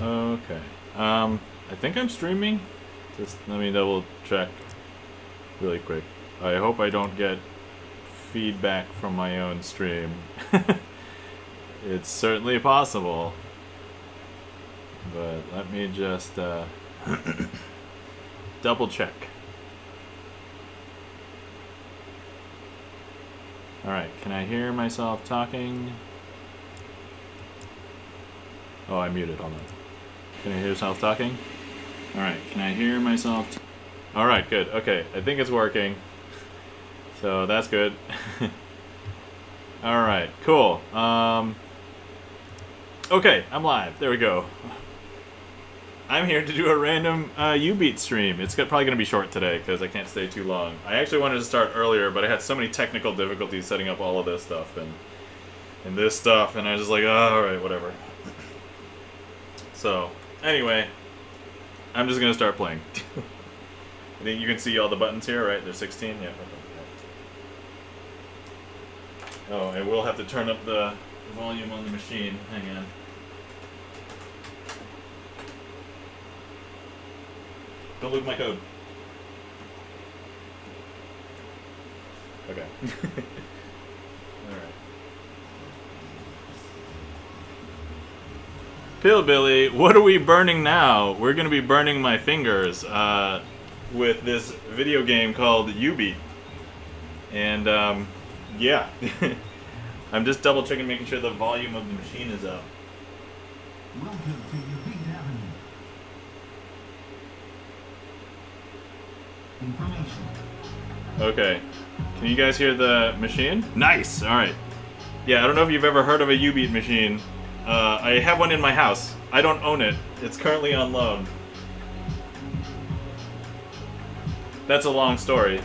Okay. I think I'm streaming. Just let me double check really quick. I hope I don't get feedback from my own stream. It's certainly possible. But let me just double check. Alright, can I hear myself talking? Oh, I muted, hold on. Can I hear myself talking? Alright, can I hear myself? Alright, good. Okay, I think it's working. So that's good. Alright, cool. Okay, I'm live. There we go. I'm here to do a random Jubeat stream. It's probably going to be short today because I can't stay too long. I actually wanted to start earlier, but I had so many technical difficulties setting up all of this stuff and this stuff, and I was just like, oh, alright, whatever. So, anyway, I'm just going to start playing. I think you can see all the buttons here, right? There's 16? Yeah. Oh, I will have to turn up the volume on the machine. Hang on. Don't look at my code. Okay. Alright. Pillbilly, what are we burning now? We're gonna be burning my fingers with this video game called Jubeat. And, yeah. I'm just double checking, making sure the volume of the machine is up. Welcome to Jubeat Avenue. Information. Okay. Can you guys hear the machine? Nice! Alright. Yeah, I don't know if you've ever heard of a Jubeat machine. I have one in my house. I don't own it. It's currently on loan. That's a long story.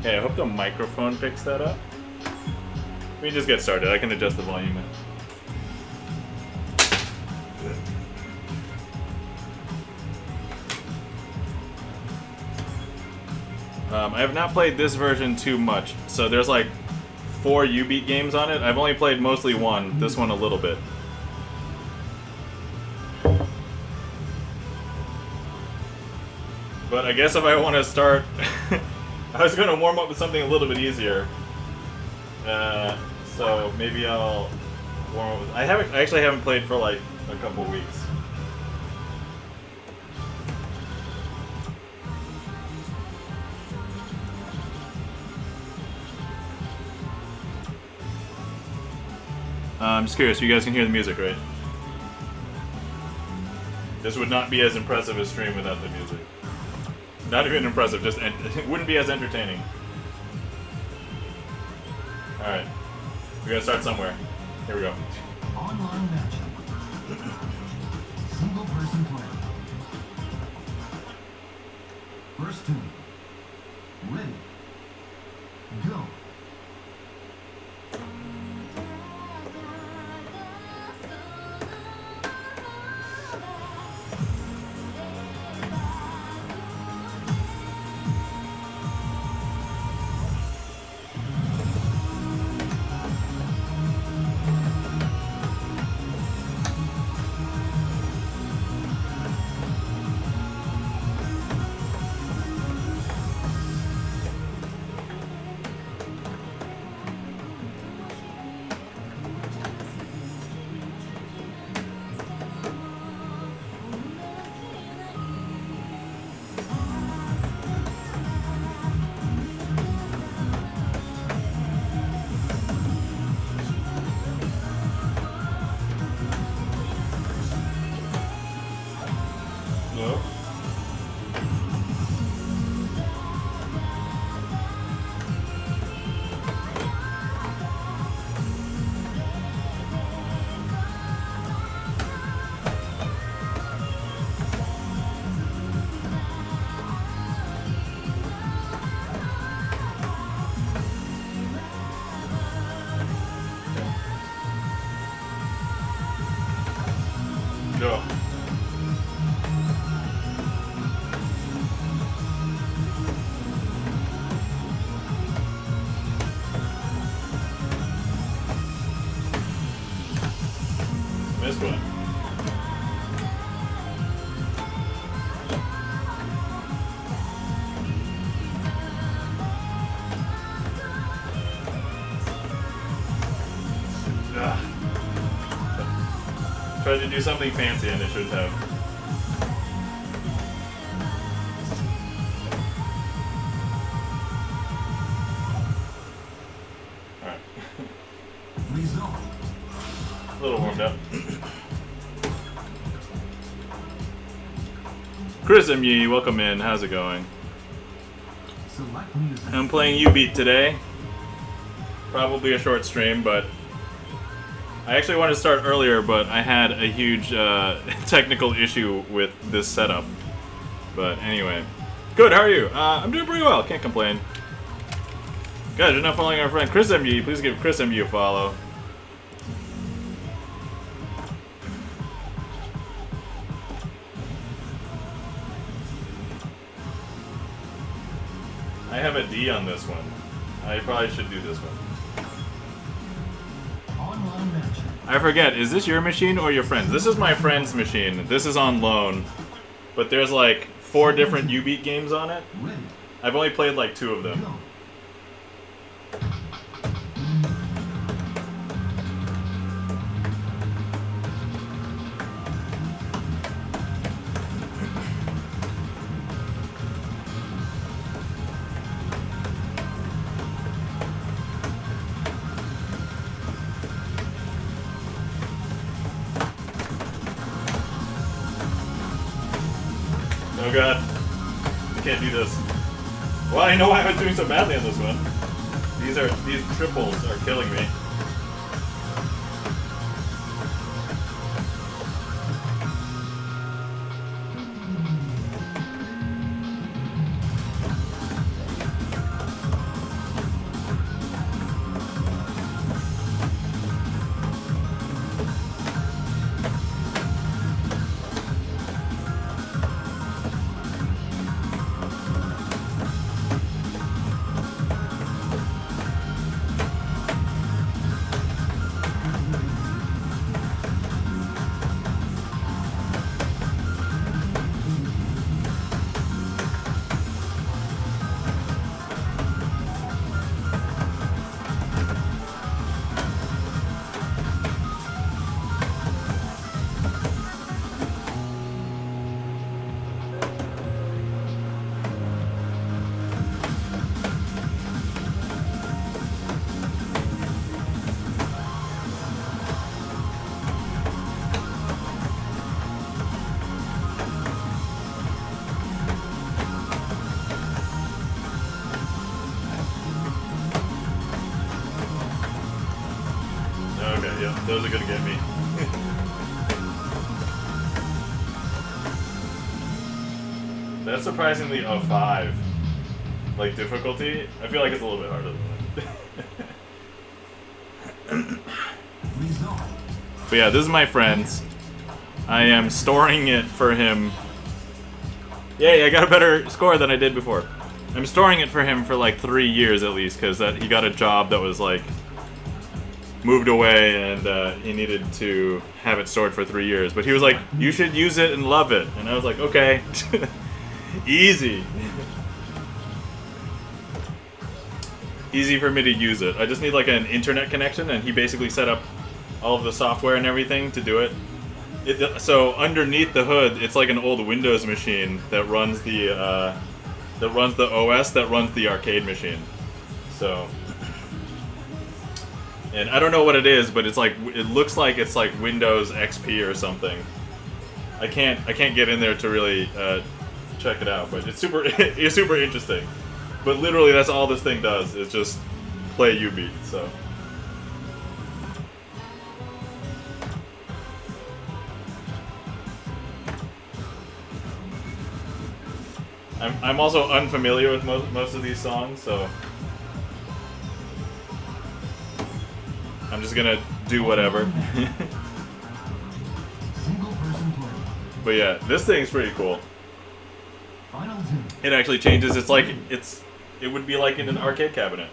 Okay, I hope the microphone picks that up. We just get started. I can adjust the volume. I have not played this version too much, so there's like 4 Jubeat games on it. I've only played mostly one, this one a little bit. But I guess if I want to start... I was going to warm up with something a little bit easier. So maybe I'll warm up with... I actually haven't played for like a couple weeks. I'm just curious, you guys can hear the music, right? This would not be as impressive a stream without the music. Not even impressive, just it wouldn't be as entertaining. Alright. We gotta start somewhere. Here we go. Online matchup. Single person play. First two. Ready. Go. first one. Ugh. Tried to do something fancy and I shouldn't have. Alright. Result. A little warmed up. Chris ME, welcome in. How's it going? Select music. I'm playing Jubeat today. Probably a short stream, but I actually wanted to start earlier, but I had a huge technical issue with this setup. But anyway. Good, how are you? I'm doing pretty well, can't complain. Guys, you're not following our friend Chris ME. Please give Chris ME a follow. I have a D on this one. I probably should do this one. Online match. I forget, is this your machine or your friend's? This is my friend's machine. This is on loan. But there's like 4 different Jubeat games on it. Ready. I've only played like 2 of them. Go. Oh god. I can't do this. Well, I know why I was doing so badly on this one. These triples are killing me. Okay, yeah, those are gonna get me. That's surprisingly a 5. Like, difficulty, I feel like it's a little bit harder than that. Result. But yeah, this is my friend's. I am storing it for him. Yay, I got a better score than I did before. I'm storing it for him for like 3 years at least, because he got a job that was like moved away and he needed to have it stored for 3 years. But he was like, you should use it and love it. And I was like, okay. Easy. Easy for me to use it. I just need like an internet connection, and he basically set up all of the software and everything to do it. So underneath the hood, it's like an old Windows machine that runs the OS that runs the arcade machine. So, and I don't know what it is, but it's like, it looks like it's like Windows XP or something. I can't get in there to really check it out, but it's super interesting. But literally, that's all this thing does, is just play Jubeat. So. I'm also unfamiliar with most of these songs, so I'm just gonna do whatever. Single person play. But yeah, this thing's pretty cool. Final two. It actually changes. It's like it would be like in an arcade cabinet.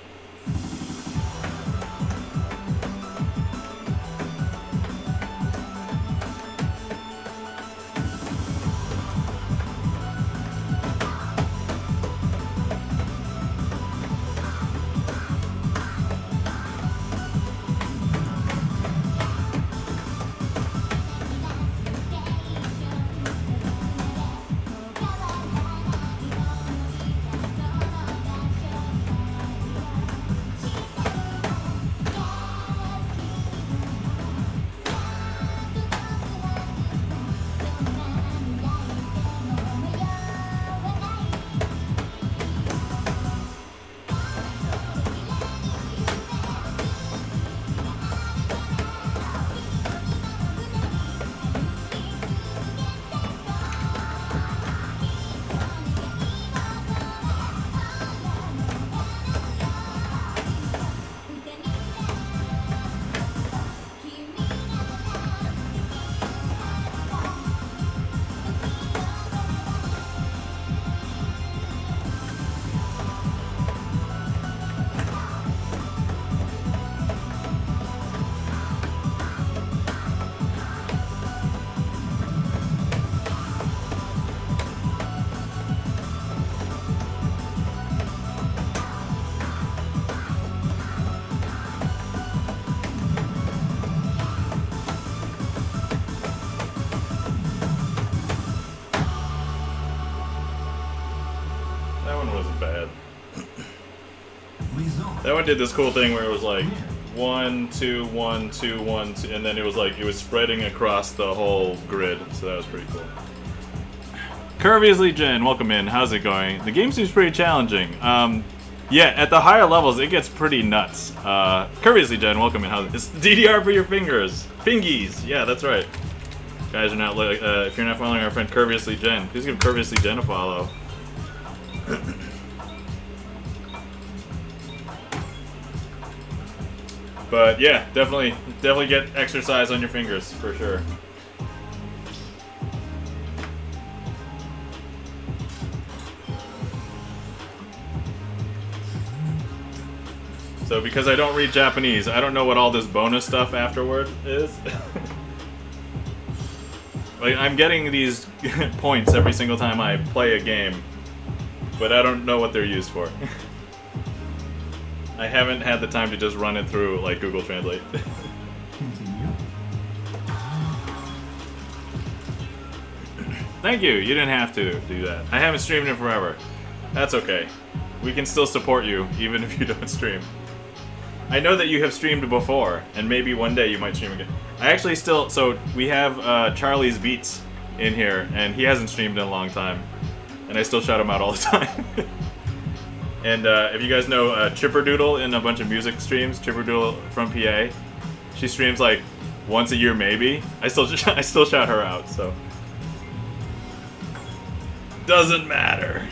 Result. That one did this cool thing where it was like 1, 2, 1, 2, 1, 2, and then it was like it was spreading across the whole grid. So that was pretty cool. Curviously Jen, welcome in. How's it going? The game seems pretty challenging. Yeah, at the higher levels, it gets pretty nuts. Curviously Jen, welcome in. It's DDR for your fingers. Fingies. Yeah, that's right. Guys are not like if you're not following our friend Curviously Jen, please give Curviously Jen a follow. But yeah, definitely get exercise on your fingers for sure. So because I don't read Japanese, I don't know what all this bonus stuff afterward is. Like I'm getting these points every single time I play a game, but I don't know what they're used for. I haven't had the time to just run it through like Google Translate. Continue. Thank you. You didn't have to do that. I haven't streamed in forever. That's okay. We can still support you even if you don't stream. I know that you have streamed before, and maybe one day you might stream again. I actually still... So, we have Charlie's Beats in here, and he hasn't streamed in a long time. And I still shout him out all the time. And if you guys know Chipperdoodle in a bunch of music streams, Chipperdoodle from PA, she streams like once a year maybe. I still shout her out, so... Doesn't matter.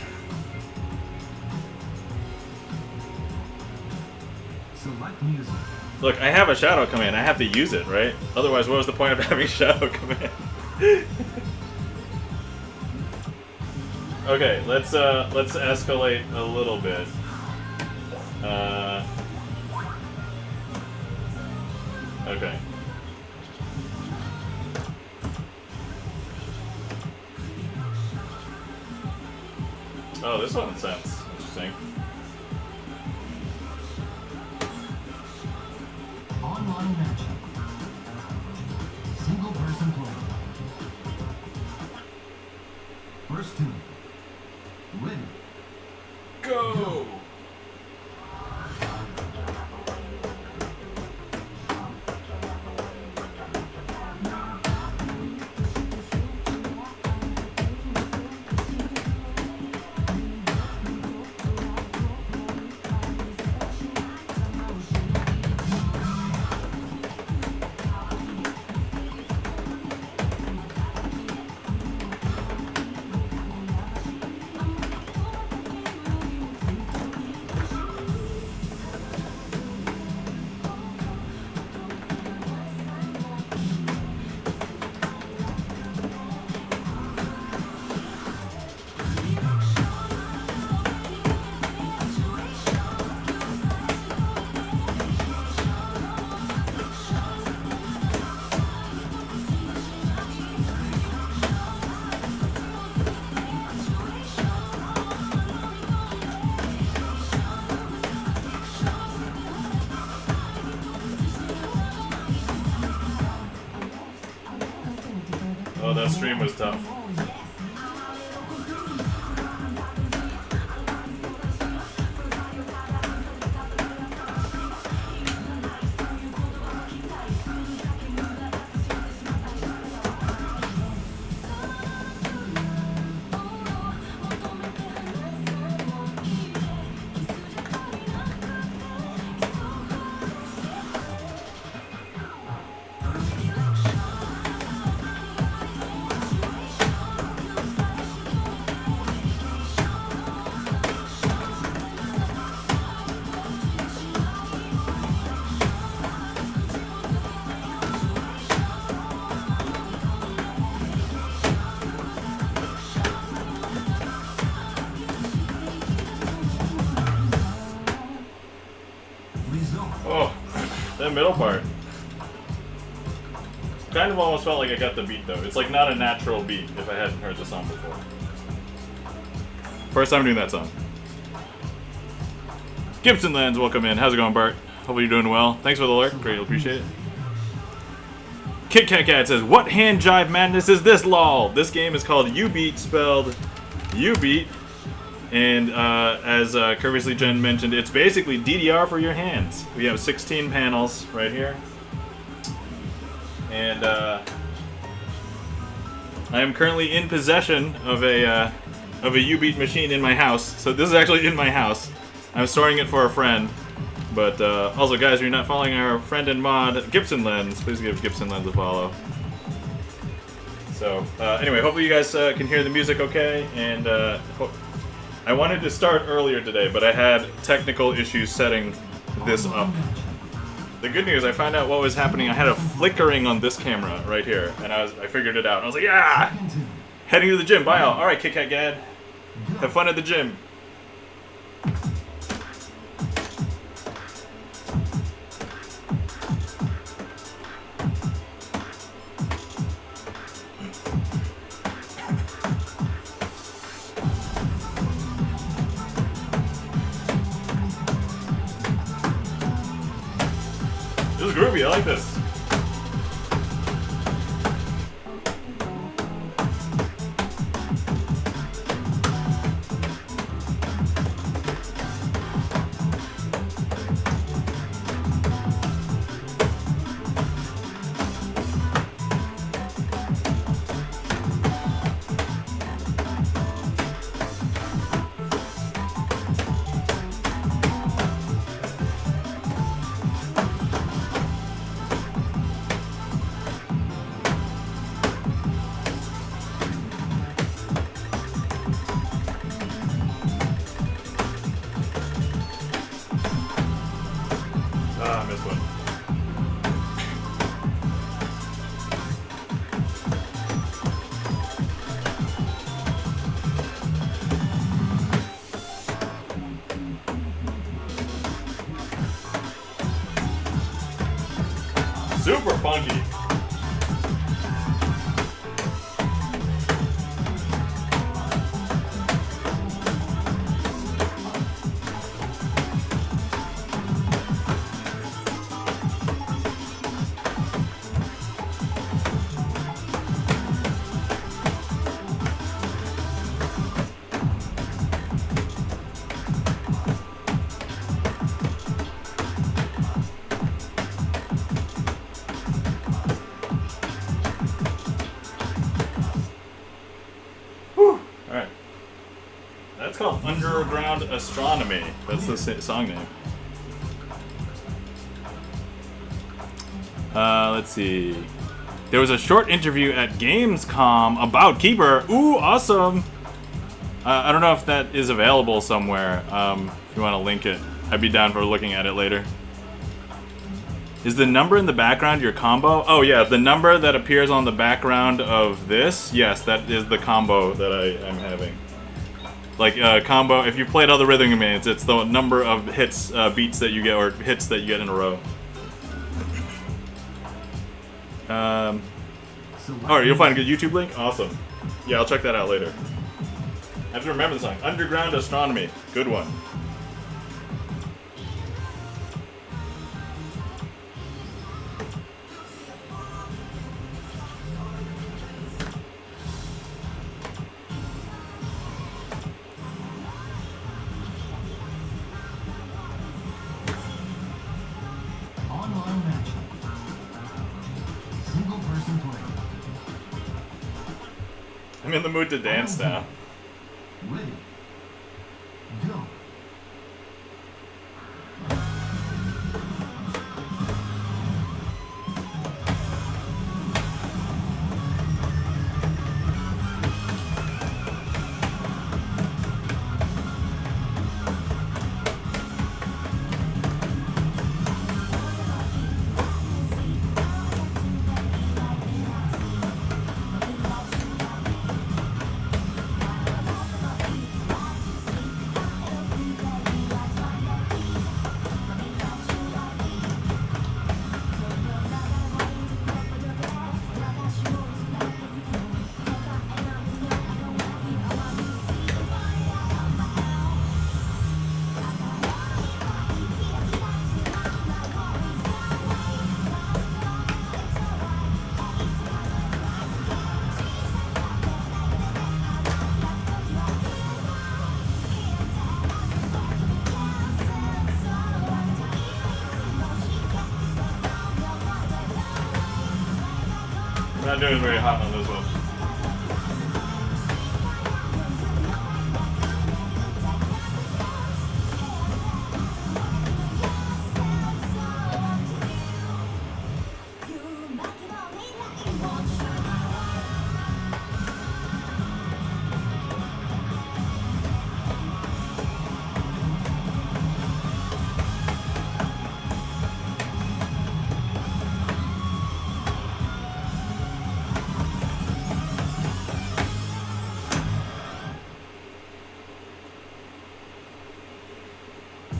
Select music. Look, I have a shadow command. I have to use it, right? Otherwise, what was the point of having shadow command? Okay, let's escalate a little bit. Okay. Oh, this one sounds interesting. Online matchup. Single person play. First two. Ready. Go! Oh, that stream was tough. Oh, that middle part. Kind of almost felt like I got the beat though. It's like not a natural beat if I hadn't heard the song before. First time doing that song. Gibson Lands, welcome in. How's it going, Bart? Hopefully you're doing well. Thanks for the alert. Greatly appreciate it. Kit Kat Cat says, what hand jive madness is this, lol? This game is called Jubeat, spelled Jubeat, And as Curviously Jen mentioned, it's basically DDR for your hands. We have 16 panels right here. And I am currently in possession of a Jubeat machine in my house. So this is actually in my house. I'm storing it for a friend. But also, guys, if you're not following our friend and mod, Gibson Lens, please give Gibson Lens a follow. So anyway, hopefully you guys can hear the music okay. And I wanted to start earlier today, but I had technical issues setting this up. The good news, I found out what was happening. I had a flickering on this camera right here, and I figured it out. And I was like, yeah! Heading to the gym. Bye all. All right, Kit Kat Gad. Have fun at the gym. This is groovy, I like this. Ah, I missed one. Super funky. That's called Underground Astronomy. That's the song name. Let's see. There was a short interview at Gamescom about Keeper. Ooh, awesome! I don't know if that is available somewhere. If you want to link it, I'd be down for looking at it later. Is the number in the background your combo? Oh yeah, the number that appears on the background of this, yes, that is the combo that I am having. Like combo, if you played other rhythm commands, it's the number of hits, beats that you get, or hits that you get in a row. Oh, you'll find a good YouTube link? Awesome. Yeah, I'll check that out later. I have to remember the song. Underground Astronomy. Good one. Online match. Single person play. I'm in the mood to dance now. Ready. Go. Not doing very hot on this one.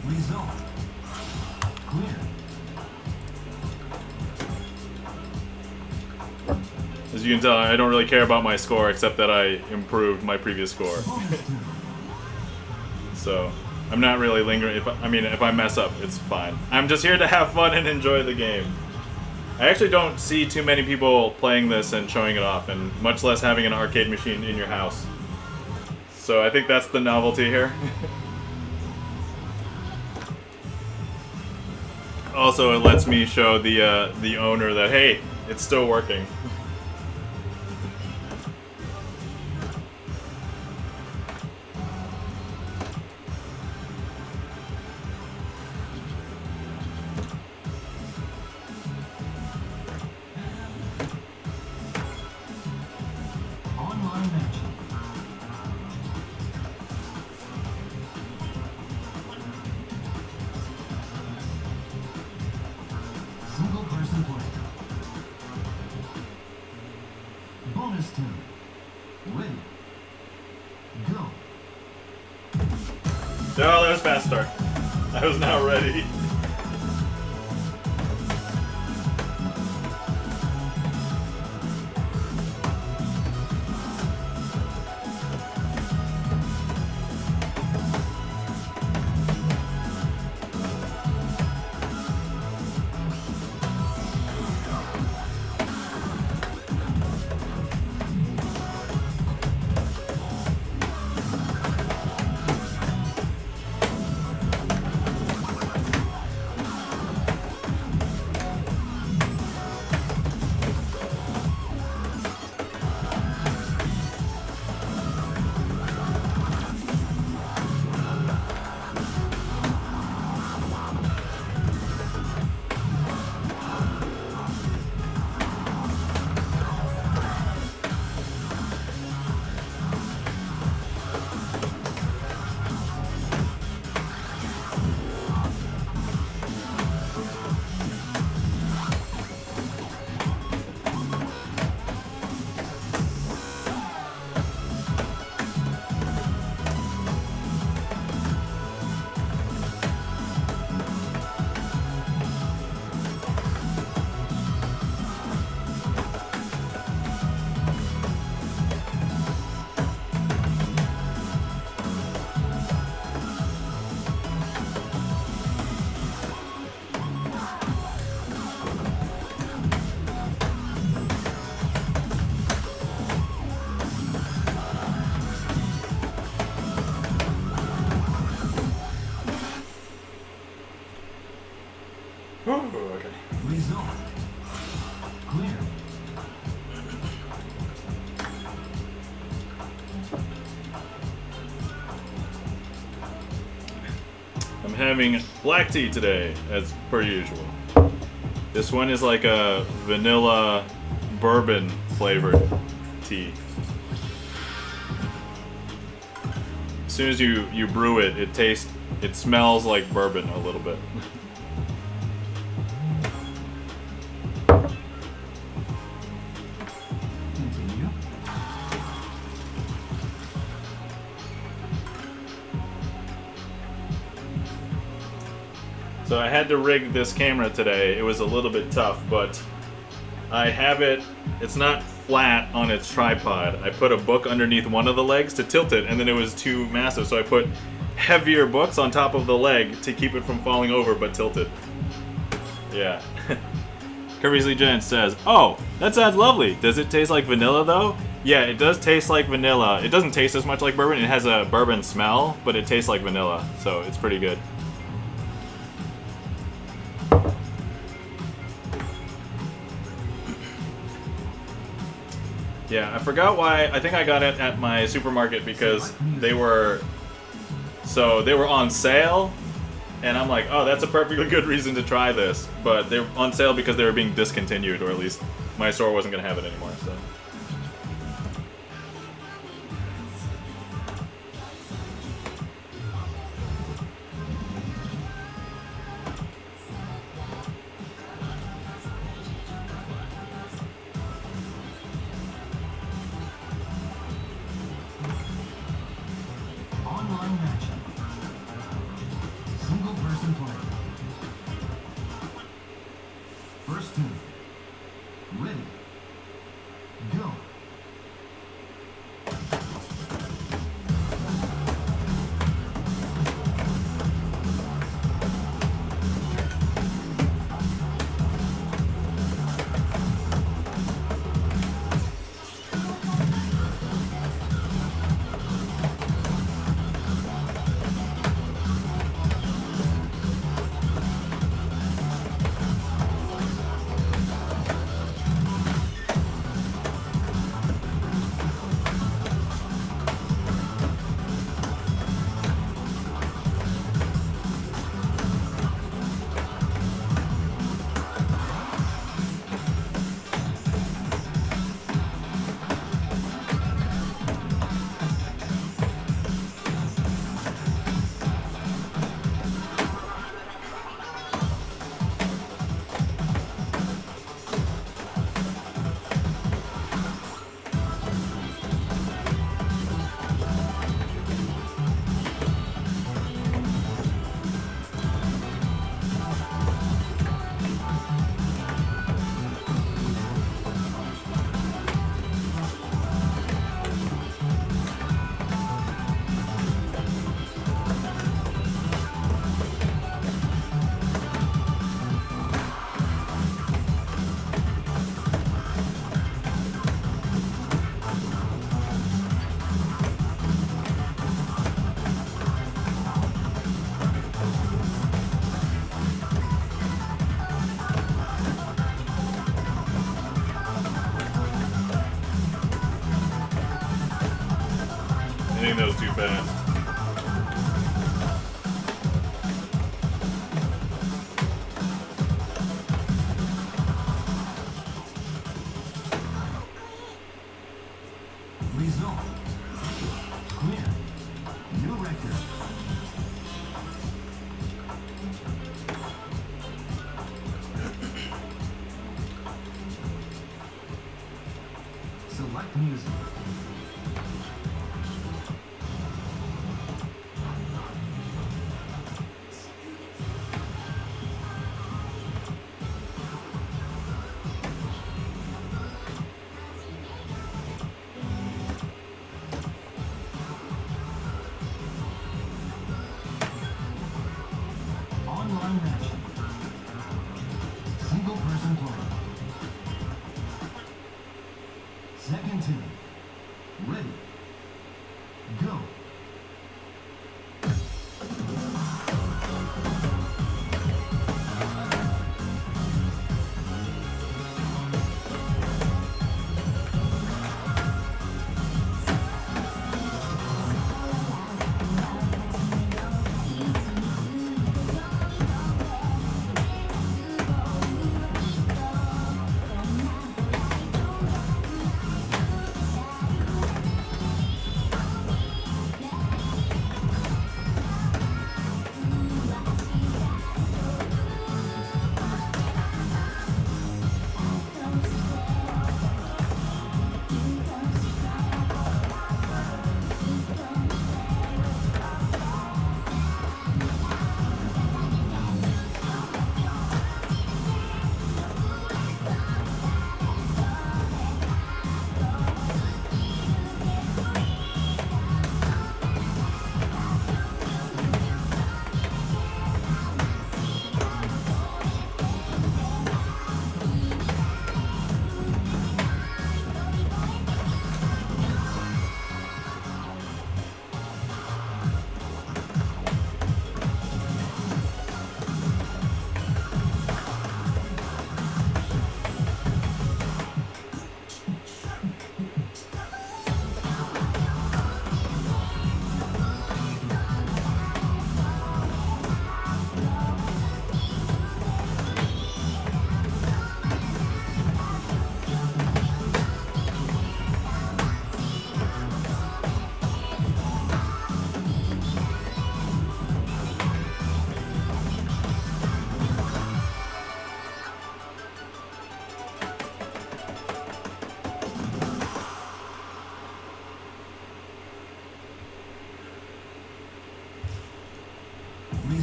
Result. Clear. As you can tell, I don't really care about my score except that I improved my previous score. So, I'm not really lingering. If I mess up, it's fine. I'm just here to have fun and enjoy the game. I actually don't see too many people playing this and showing it off, and much less having an arcade machine in your house. So I think that's the novelty here. Also, it lets me show the owner that, hey, it's still working. Online matching. Single person play. Bonus turn. Ready. Go. Oh, that was fast start. I was not ready. Okay. Result. Clear. I'm having black tea today, as per usual. This one is like a vanilla bourbon flavored tea. As soon as you brew it, it smells like bourbon a little bit. Continue. So I had to rig this camera today. It was a little bit tough, but I have it, it's not flat on its tripod. I put a book underneath one of the legs to tilt it, and then it was too massive, so I put heavier books on top of the leg to keep it from falling over, but tilted. Yeah. Kirby's Lee Giant says, "Oh, that sounds lovely. Does it taste like vanilla though?" Yeah, it does taste like vanilla. It doesn't taste as much like bourbon. It has a bourbon smell, but it tastes like vanilla, so it's pretty good. Yeah, I forgot why. I think I got it at my supermarket because they were on sale, and I'm like, oh, that's a perfectly good reason to try this. But they're on sale because they were being discontinued, or at least my store wasn't gonna have it anymore. So. Online match. Single person play. First two. Ready. Go. Hitting those too fast. Result. Clear. New record. Select music. Online match. Single person play. Second two. Ready. Go.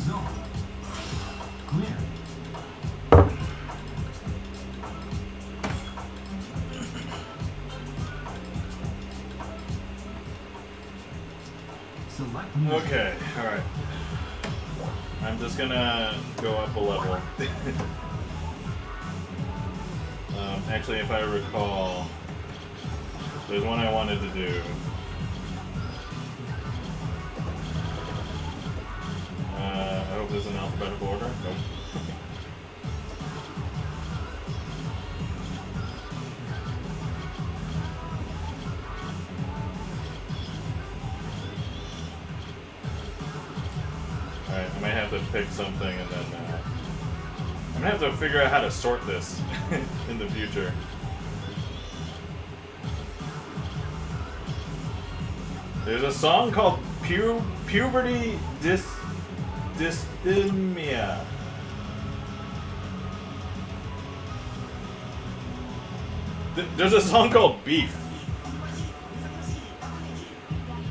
Result. Clear. Select music. Okay, alright. I'm just gonna go up a level. Actually, if I recall, there's one I wanted to do. I hope there's an alphabetical order. Nope. Alright, I might have to pick something and then I'm gonna have to figure out how to sort this in the future. There's a song called Puberty Dysthymia. There's a song called Beef.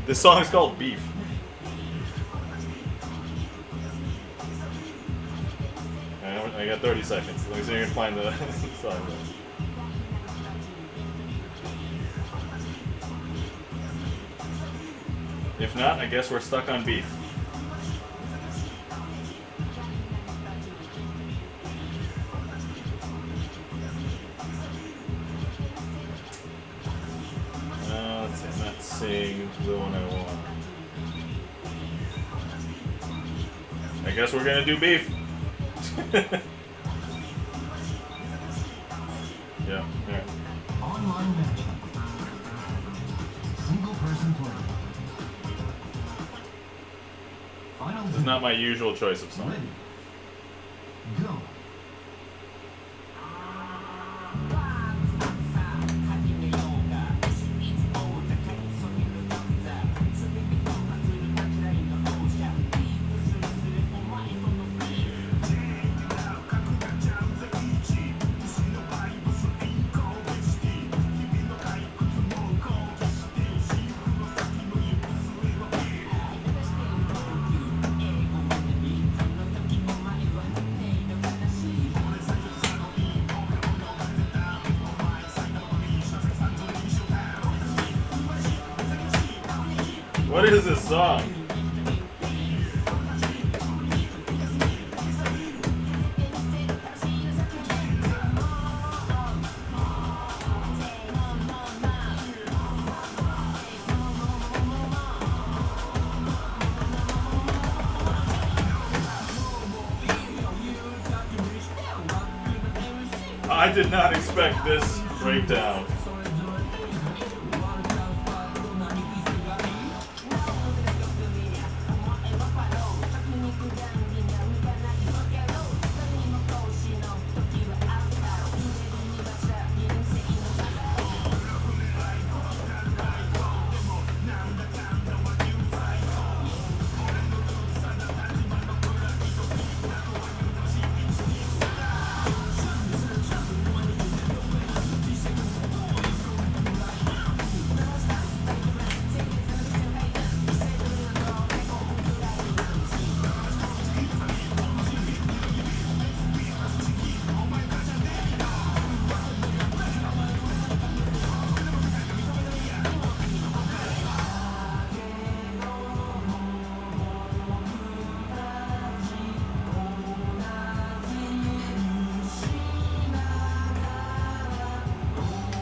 This song is called Beef. I got 30 seconds. Let me see if I can find the song. If not, I guess we're stuck on Beef. Let's see, I'm not seeing the one I want. I guess we're gonna do Beef. Yeah, alright. Online match. Single person play. Final This is not my usual choice of song. Ready. Go. What is this song? I did not expect this breakdown.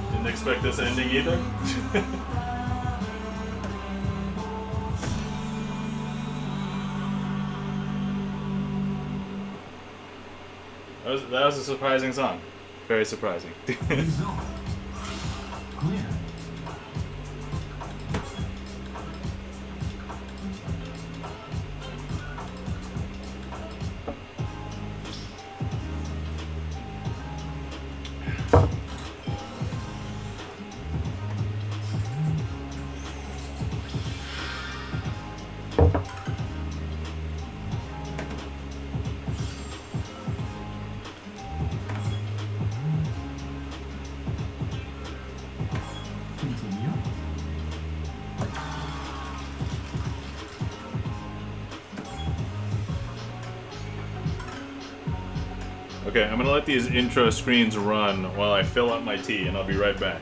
Didn't expect this ending either. That was a surprising song. Very surprising. Result. Clear. Okay, I'm gonna let these intro screens run while I fill up my tea, and I'll be right back.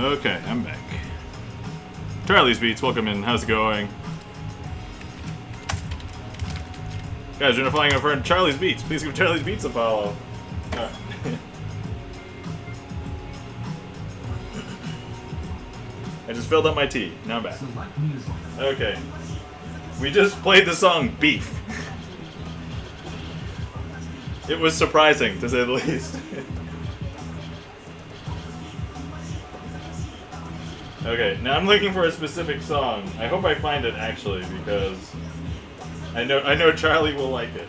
Okay, I'm back. Charlie's Beats, welcome in. How's it going? Guys, you're flying over in Charlie's Beats. Please give Charlie's Beats a follow. Alright. I just filled up my tea. Now I'm back. Select music. Okay. We just played the song Beef. It was surprising, to say the least. Okay, now I'm looking for a specific song. I hope I find it actually, because I know Charlie will like it.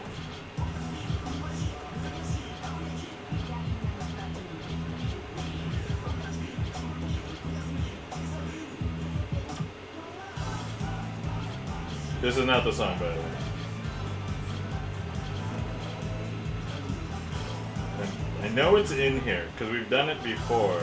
This is not the song, by the way. I know it's in here, because we've done it before.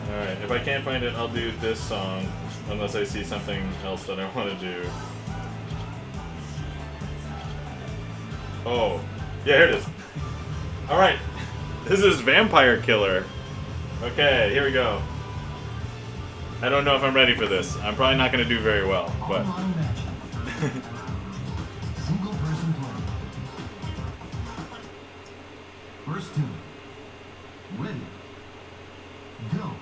Alright, if I can't find it, I'll do this song, unless I see something else that I want to do. Oh, yeah, here it is. Alright, this is Vampire Killer. Okay, here we go. I don't know if I'm ready for this. I'm probably not going to do very well, but... Online match. Single person play. First tune. Ready. Go.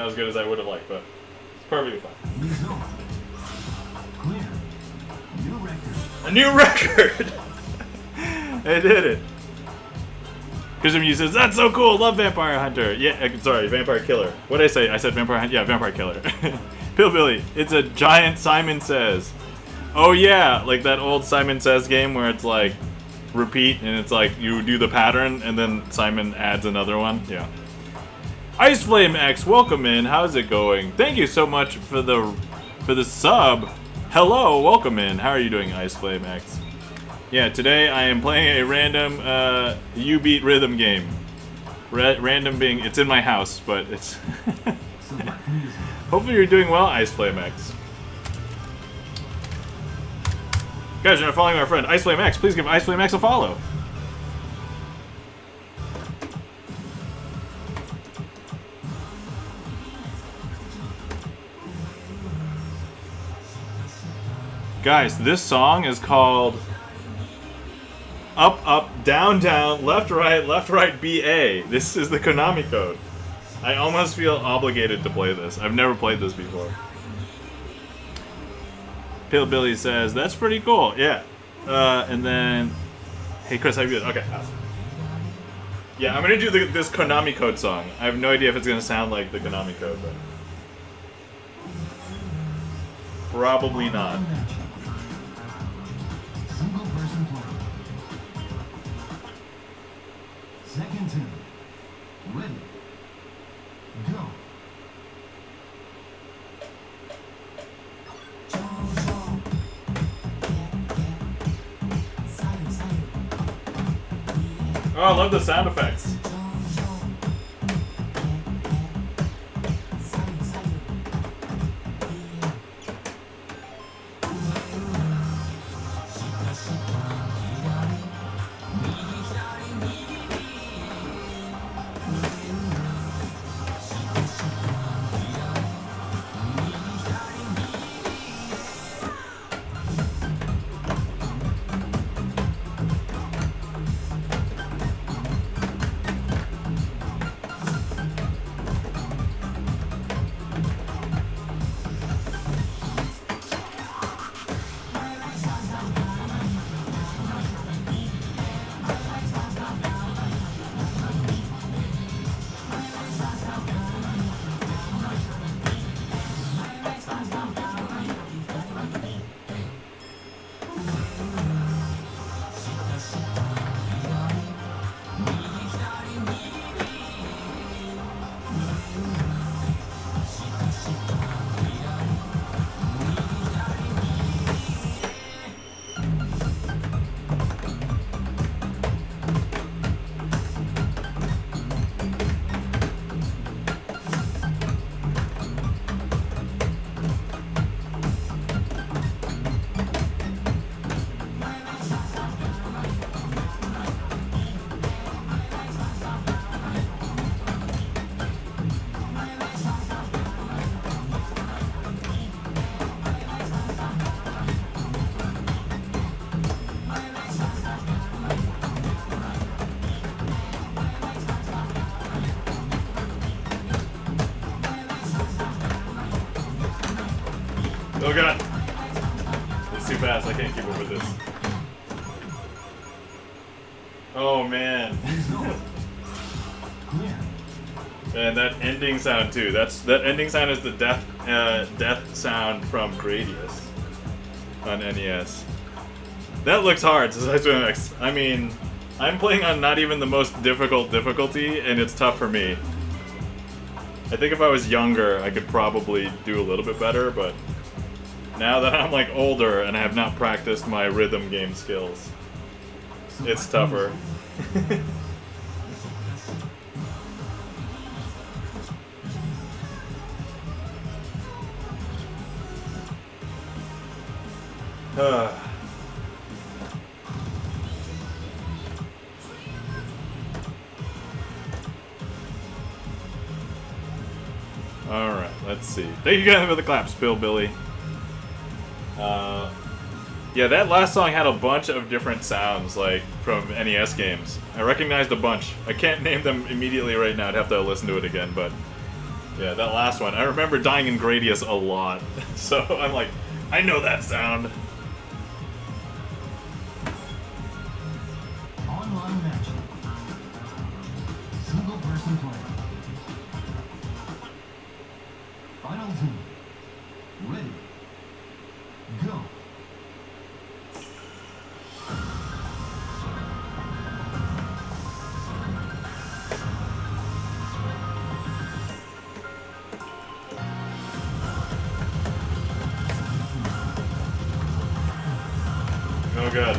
not as good as I would have liked, but it's perfectly fine. Result. Clear. New record. A new record! I did it. Kizumi says, that's so cool, love Vampire Hunter. Yeah, sorry, Vampire Killer. What did I say? I said Vampire Hunter? Yeah, Vampire Killer. Pillbilly, it's a giant Simon Says. Oh yeah, like that old Simon Says game where it's like, repeat, and it's like, you do the pattern, and then Simon adds another one. Yeah. Ice Flame X, welcome in, how's it going? Thank you so much for the sub. Hello, welcome in. How are you doing, Ice Flame X? Yeah, today I am playing a random Jubeat rhythm game. Random being, it's in my house, but it's... Hopefully you're doing well, Ice Flame X. Guys, you're not following our friend Ice Flame X. Please give Ice Flame X a follow. Guys, this song is called Up, Up, Down, Down, Left, Right, BA. This is the Konami code. I almost feel obligated to play this. I've never played this before. Pillbilly says, that's pretty cool. Yeah. And then... Hey, Chris, how you doing? Okay, awesome. Yeah, I'm going to do this Konami code song. I have no idea if it's going to sound like the Konami code, but... Probably not. Single person play. Second tune. Ready. Go. Oh, I love the sound effects. Oh god. It's too fast, I can't keep up with this. Oh man. And that ending sound too. That ending sound is the death sound from Gradius on NES. That looks hard, says IceWMX. I mean, I'm playing on not even the most difficult difficulty, and it's tough for me. I think if I was younger, I could probably do a little bit better, but now that I'm like older and I have not practiced my rhythm game skills, it's tougher. Alright, let's see. Thank you guys for the claps, Billy. Yeah, that last song had a bunch of different sounds, like, from NES games. I recognized a bunch. I can't name them immediately right now, I'd have to listen to it again, but Yeah, that last one. I remember dying in Gradius a lot. So I'm like, I know that sound. Online matching. Single person play. Final two. Ready. Go. Oh god.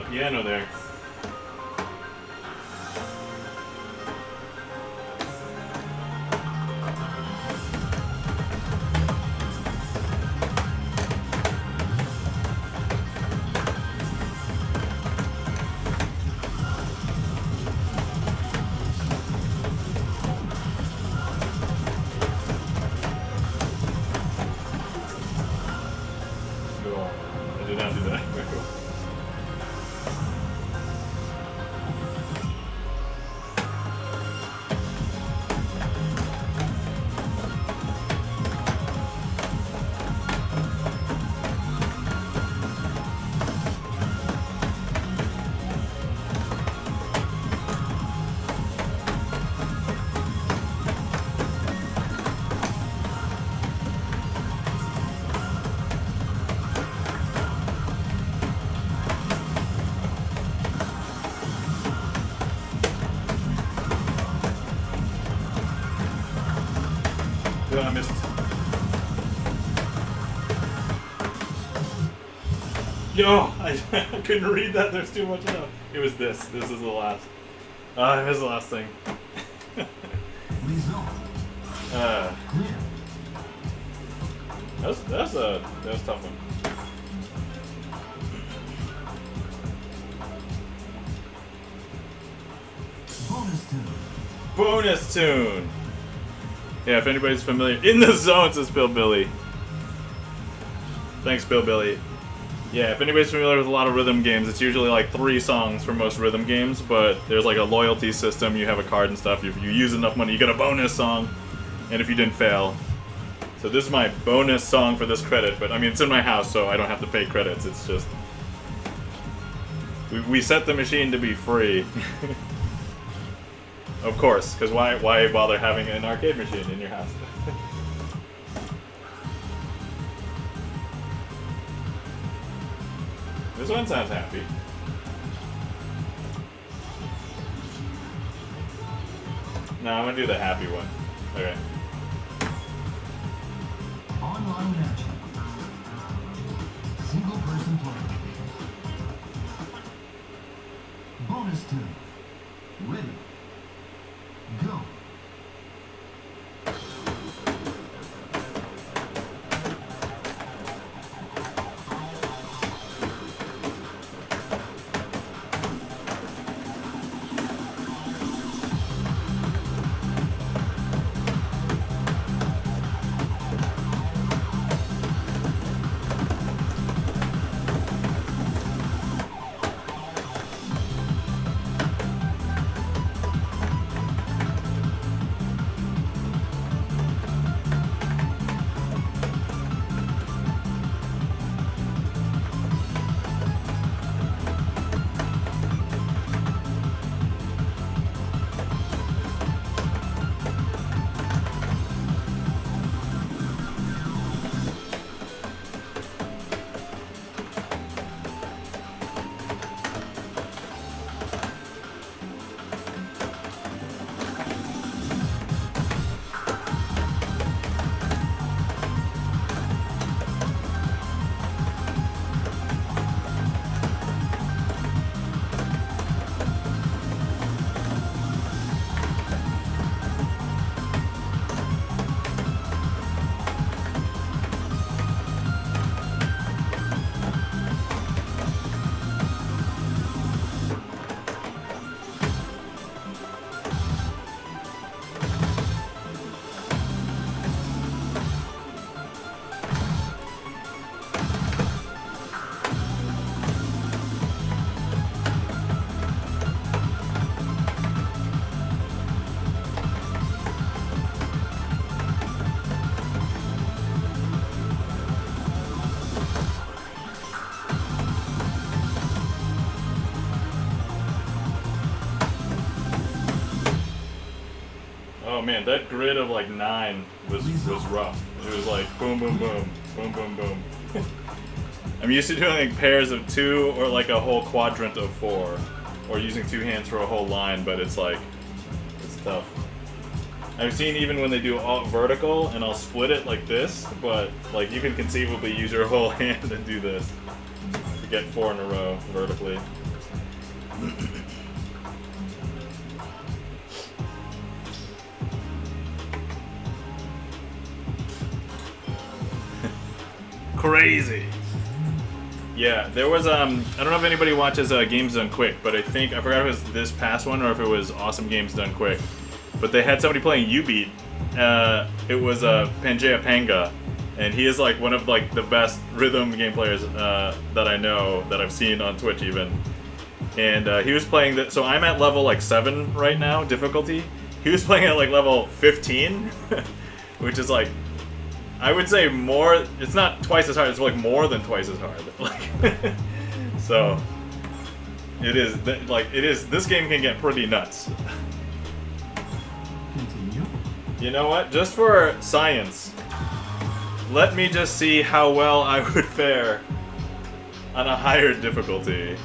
Piano there. Cool. I did not do that. Very cool. Oh, I missed. Yo, I couldn't read that. There's too much enough. It was this. This is the last. I missed the last thing. Result. Clear. That was a tough one. Bonus tune. Bonus tune. Yeah, if anybody's familiar. In the zone, says Bill Billy. Thanks, Bill Billy. Yeah, if anybody's familiar with a lot of rhythm games, it's usually like 3 songs for most rhythm games, but there's like a loyalty system. You have a card and stuff. If you use enough money, you get a bonus song. And if you didn't fail. So this is my bonus song for this credit, but I mean, it's in my house, so I don't have to pay credits. It's just... We set the machine to be free. Of course, because why bother having an arcade machine in your house? This one sounds happy. No, I'm gonna do the happy one. Okay. Online matching. Single person play. Bonus tune. Ready. Go. man, that grid of like 9 was rough. It was like boom, boom, boom, boom, boom, boom. I'm used to doing like pairs of 2 or like a whole quadrant of 4, or using 2 hands for a whole line, but it's like, it's tough. I've seen even when they do all vertical, and I'll split it like this, but like you can conceivably use your whole hand and do this to get 4 in a row vertically. Crazy. Yeah, there was I don't know if anybody watches Games Done Quick, but I forgot if it was this past one or if it was Awesome Games Done Quick. But they had somebody playing Jubeat. It was Pangaea Panga, and he is like one of like the best rhythm game players that I know, that I've seen on Twitch even. And he was playing that. So I'm at level like 7 right now difficulty. He was playing at like level 15, which is like, I would say more. It's not twice as hard. It's like more than twice as hard. Like, so it is like it is. This game can get pretty nuts. Continue. You know what? Just for science, let me just see how well I would fare on a higher difficulty.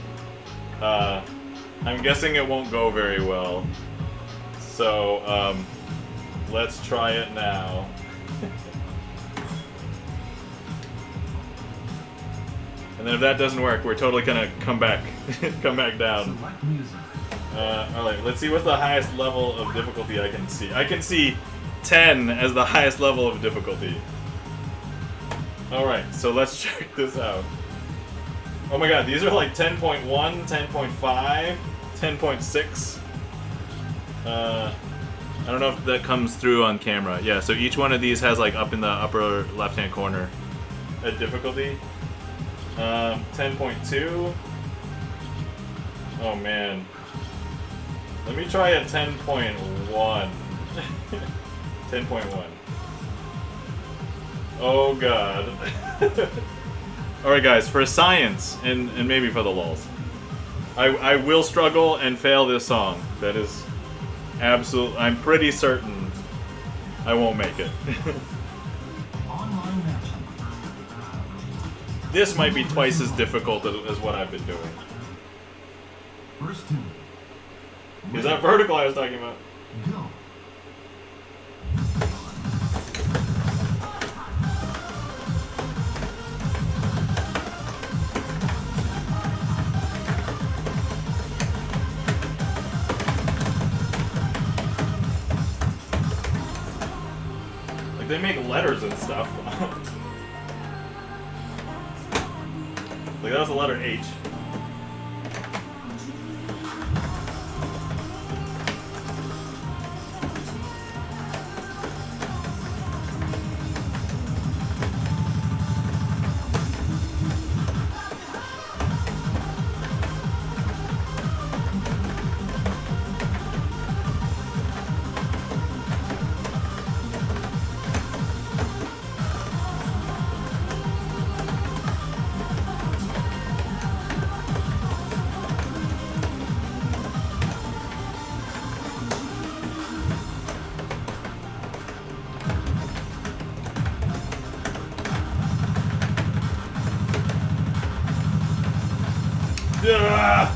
I'm guessing it won't go very well. So let's try it now. And then if that doesn't work, we're totally gonna come back down. Select music. Alright, let's see what's the highest level of difficulty I can see. I can see 10 as the highest level of difficulty. Alright, so let's check this out. Oh my god, these are like 10.1, 10.5, 10.6. I don't know if that comes through on camera. Yeah, so each one of these has like up in the upper left-hand corner a difficulty. 10.2. Oh man. Let me try a 10.1. 10.1. Oh god. Alright guys, for science, and maybe for the lulz, I will struggle and fail this song. That is absolute. I'm pretty certain I won't make it. Online action. This might be twice as difficult as what I've been doing. First 2. Is that vertical I was talking about? Go. Like they make letters and stuff. Like that was the letter H. Ah!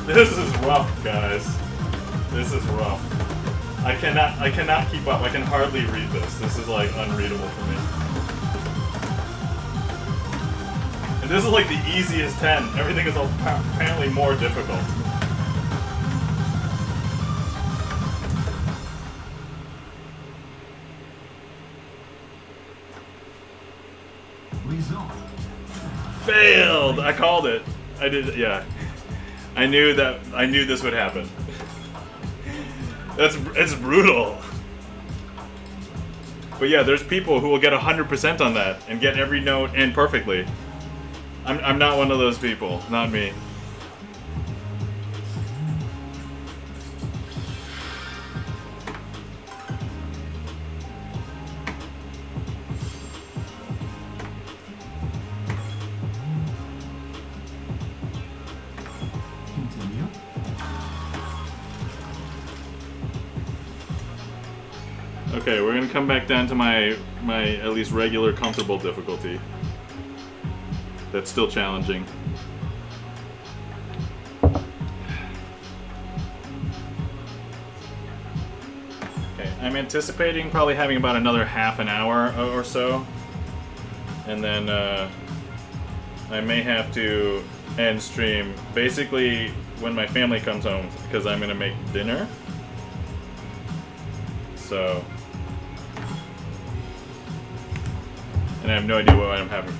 This is rough, guys. This is rough. I cannot keep up. I can hardly read this. This is like unreadable for me. And this is like the easiest 10. Everything is apparently more difficult. Result. Failed! I called it. I did, yeah. I knew this would happen. It's brutal. But yeah, there's people who will get 100% on that and get every note and perfectly. I'm not one of those people. Not me. Continue. Okay, we're gonna come back down to my at least regular comfortable difficulty. That's still challenging. Okay, I'm anticipating probably having about another half an hour or so. And then I may have to end stream basically when my family comes home because I'm gonna make dinner. So, and I have no idea what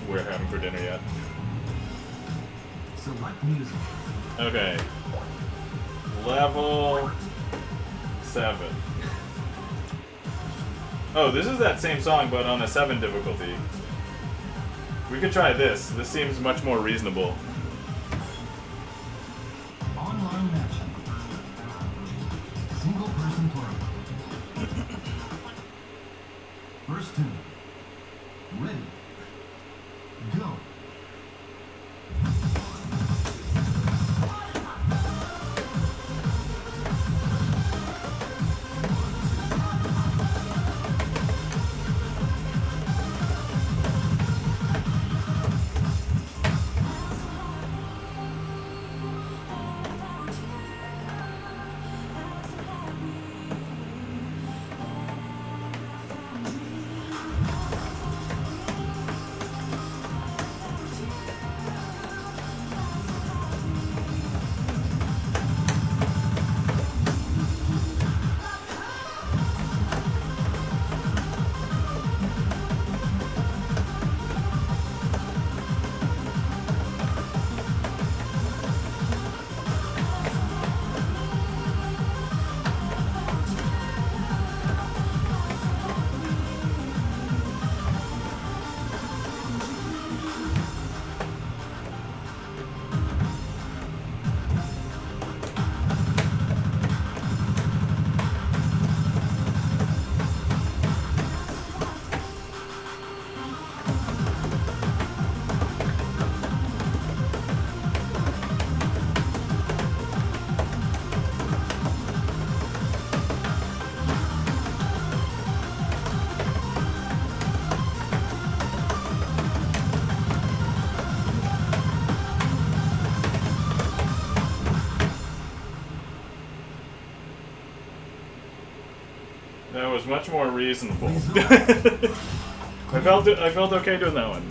we're having for dinner yet. Select music. Okay. Level 7. Oh, this is that same song, but on a 7 difficulty. We could try this. This seems much more reasonable. Online matching. Single person play. First tune. Ready. Go. That was much more reasonable. I felt okay doing that one.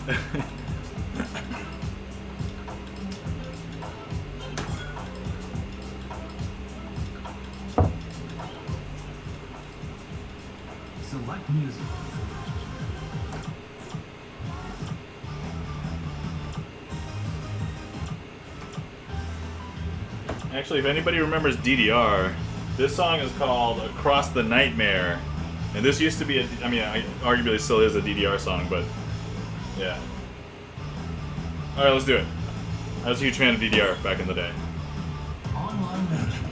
Select music. Actually, if anybody remembers DDR, this song is called Across the Nightmare. And this used to be arguably still is a DDR song, but yeah. Alright, let's do it. I was a huge fan of DDR back in the day. Online matching.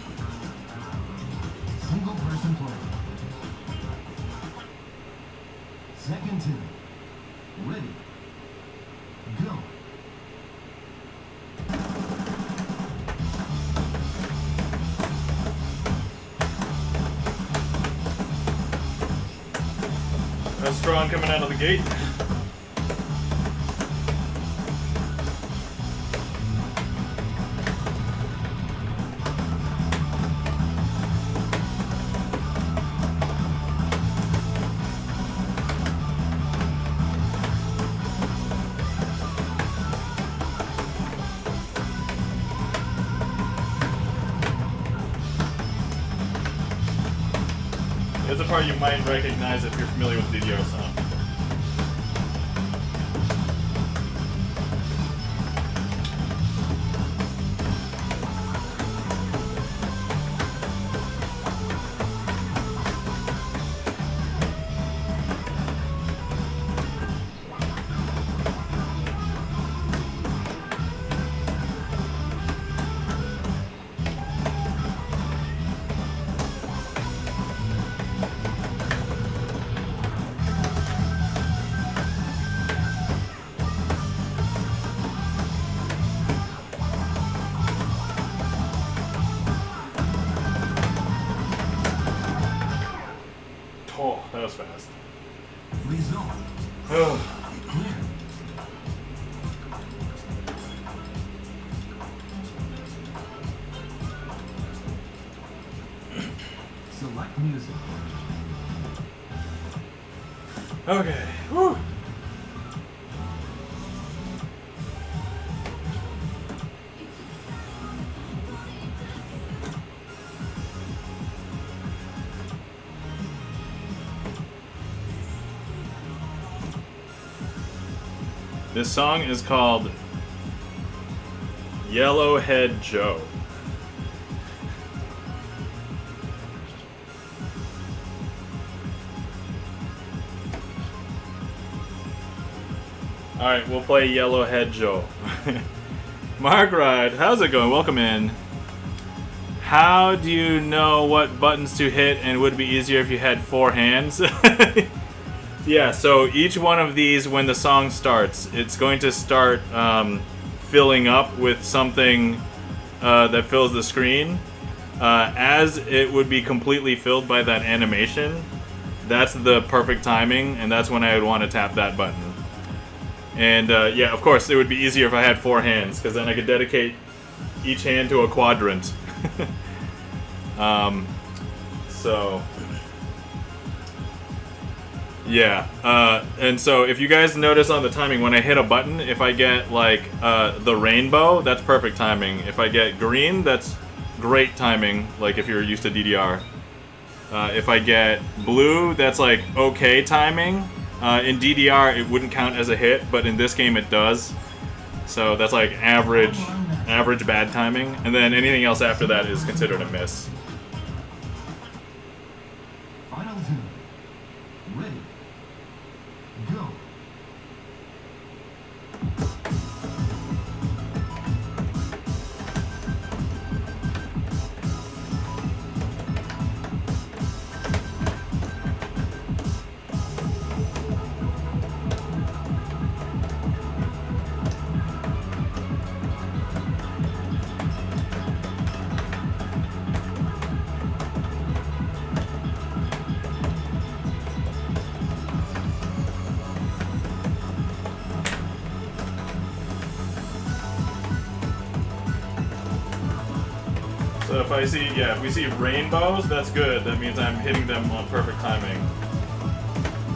Single person play. Second tune. Ready. Go. That's strong coming out of the gate. There's a part you might recognize if you're familiar with DDR song. Oh, that was fast. Result. Oh. Clear. Select music. Okay. Whew. This song is called Yellowhead Joe. Alright, we'll play Yellowhead Joe. Mark Ride, how's it going? Welcome in. How do you know what buttons to hit and would it be easier if you had 4 hands? Yeah, so each one of these, when the song starts, it's going to start filling up with something that fills the screen. As it would be completely filled by that animation, that's the perfect timing, and that's when I would want to tap that button. And yeah, of course, it would be easier if I had 4 hands, because then I could dedicate each hand to a quadrant. So... yeah, and so if you guys notice on the timing, when I hit a button, if I get, like, the rainbow, that's perfect timing. If I get green, that's great timing, like if you're used to DDR. If I get blue, that's, like, okay timing. In DDR, it wouldn't count as a hit, but in this game it does. So that's, like, average bad timing. And then anything else after that is considered a miss. Final tune. Ready. Go. So if I see, yeah, if we see rainbows, that's good. That means I'm hitting them on perfect timing.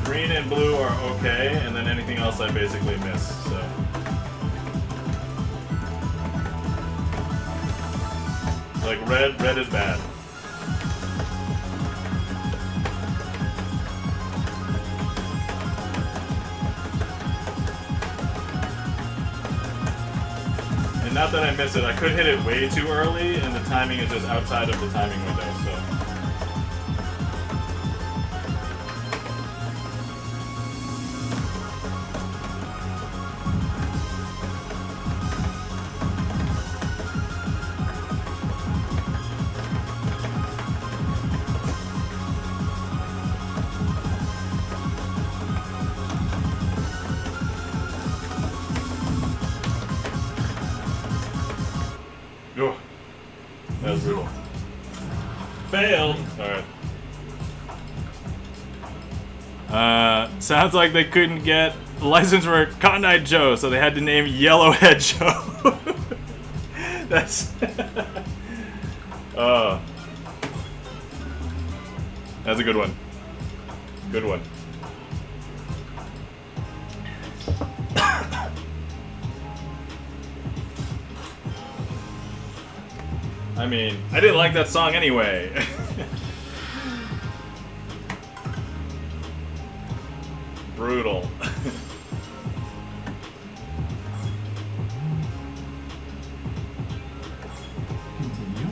Green and blue are okay, and then anything else I basically miss, so. Like red is bad. And not that I miss it, I could hit it way too early, and the timing is just outside of the timing window, so. Oh, that was brutal. Failed! Alright. Sounds like they couldn't get a license for Cotton Eye Joe, so they had to name Yellowhead Joe. That's... oh. That's a good one. Good one. I mean, I didn't like that song anyway. Brutal. Continue.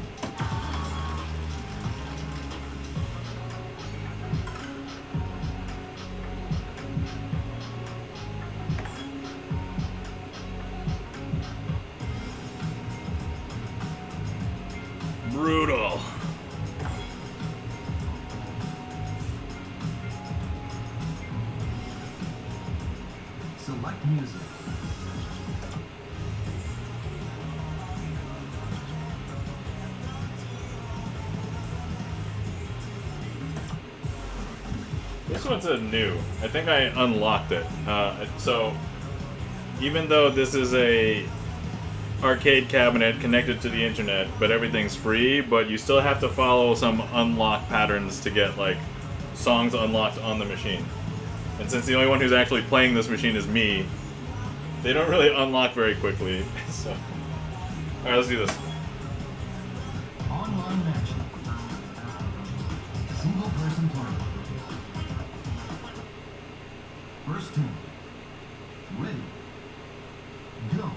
Brutal. Select music. This one's a new. I think I unlocked it. So even though this is a arcade cabinet connected to the internet, but everything's free, but you still have to follow some unlock patterns to get like songs unlocked on the machine. And since the only one who's actually playing this machine is me, they don't really unlock very quickly. So, all right, let's do this. Online match. Single person play. First team. Ready. Go.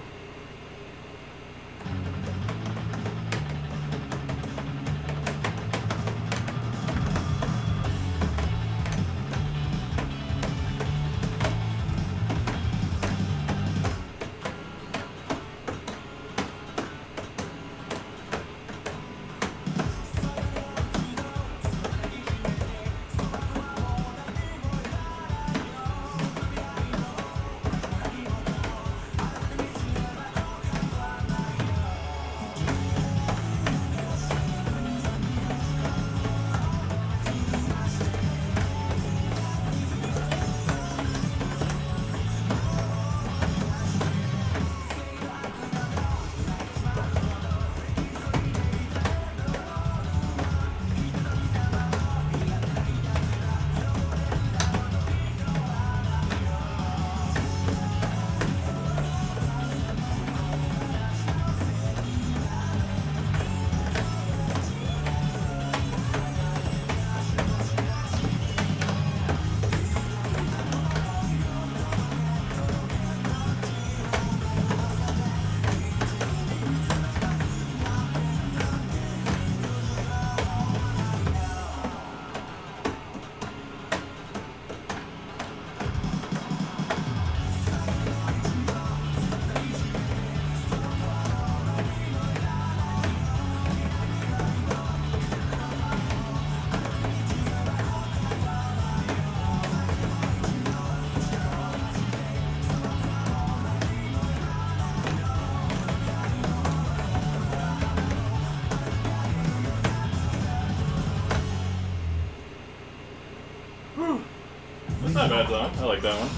That's not a bad song. I like that one.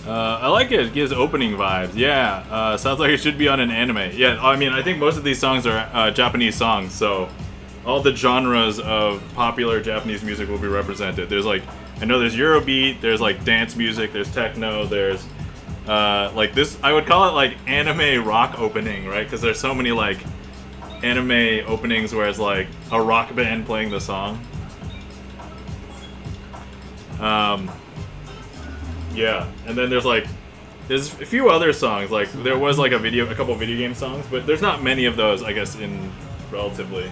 I like it. It gives opening vibes. Yeah, sounds like it should be on an anime. Yeah, I mean, I think most of these songs are Japanese songs, so all the genres of popular Japanese music will be represented. There's like, I know there's Eurobeat, there's like dance music, there's techno, there's like this, I would call it like anime rock opening, right? Because there's so many like anime openings where it's like a rock band playing the song. Yeah, and then there's a few other songs, like there was like a couple video game songs, but there's not many of those, I guess, in relatively.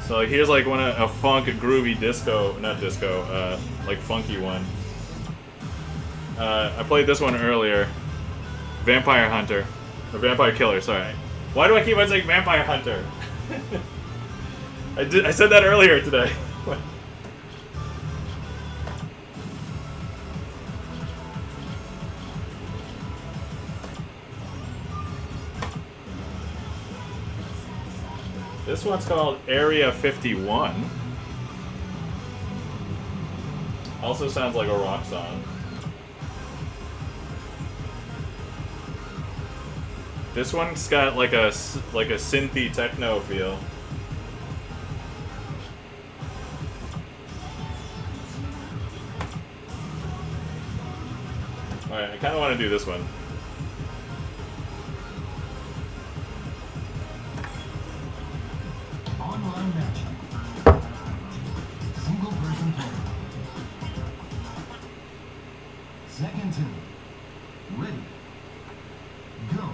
So like, here's like a funk groovy disco, not disco, like funky one. I played this one earlier, Vampire Hunter, or Vampire Killer, sorry. Why do I keep on saying Vampire Hunter? I said that earlier today. This one's called Area 51. Also sounds like a rock song. This one's got like a synthy techno feel. Alright, I kind of want to do this one. Online match. Single person play. Second team. Ready. Go.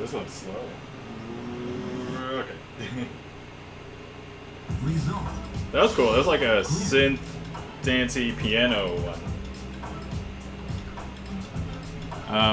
this one's slow. Okay. Result. That was cool. That was like a synth dancey piano one.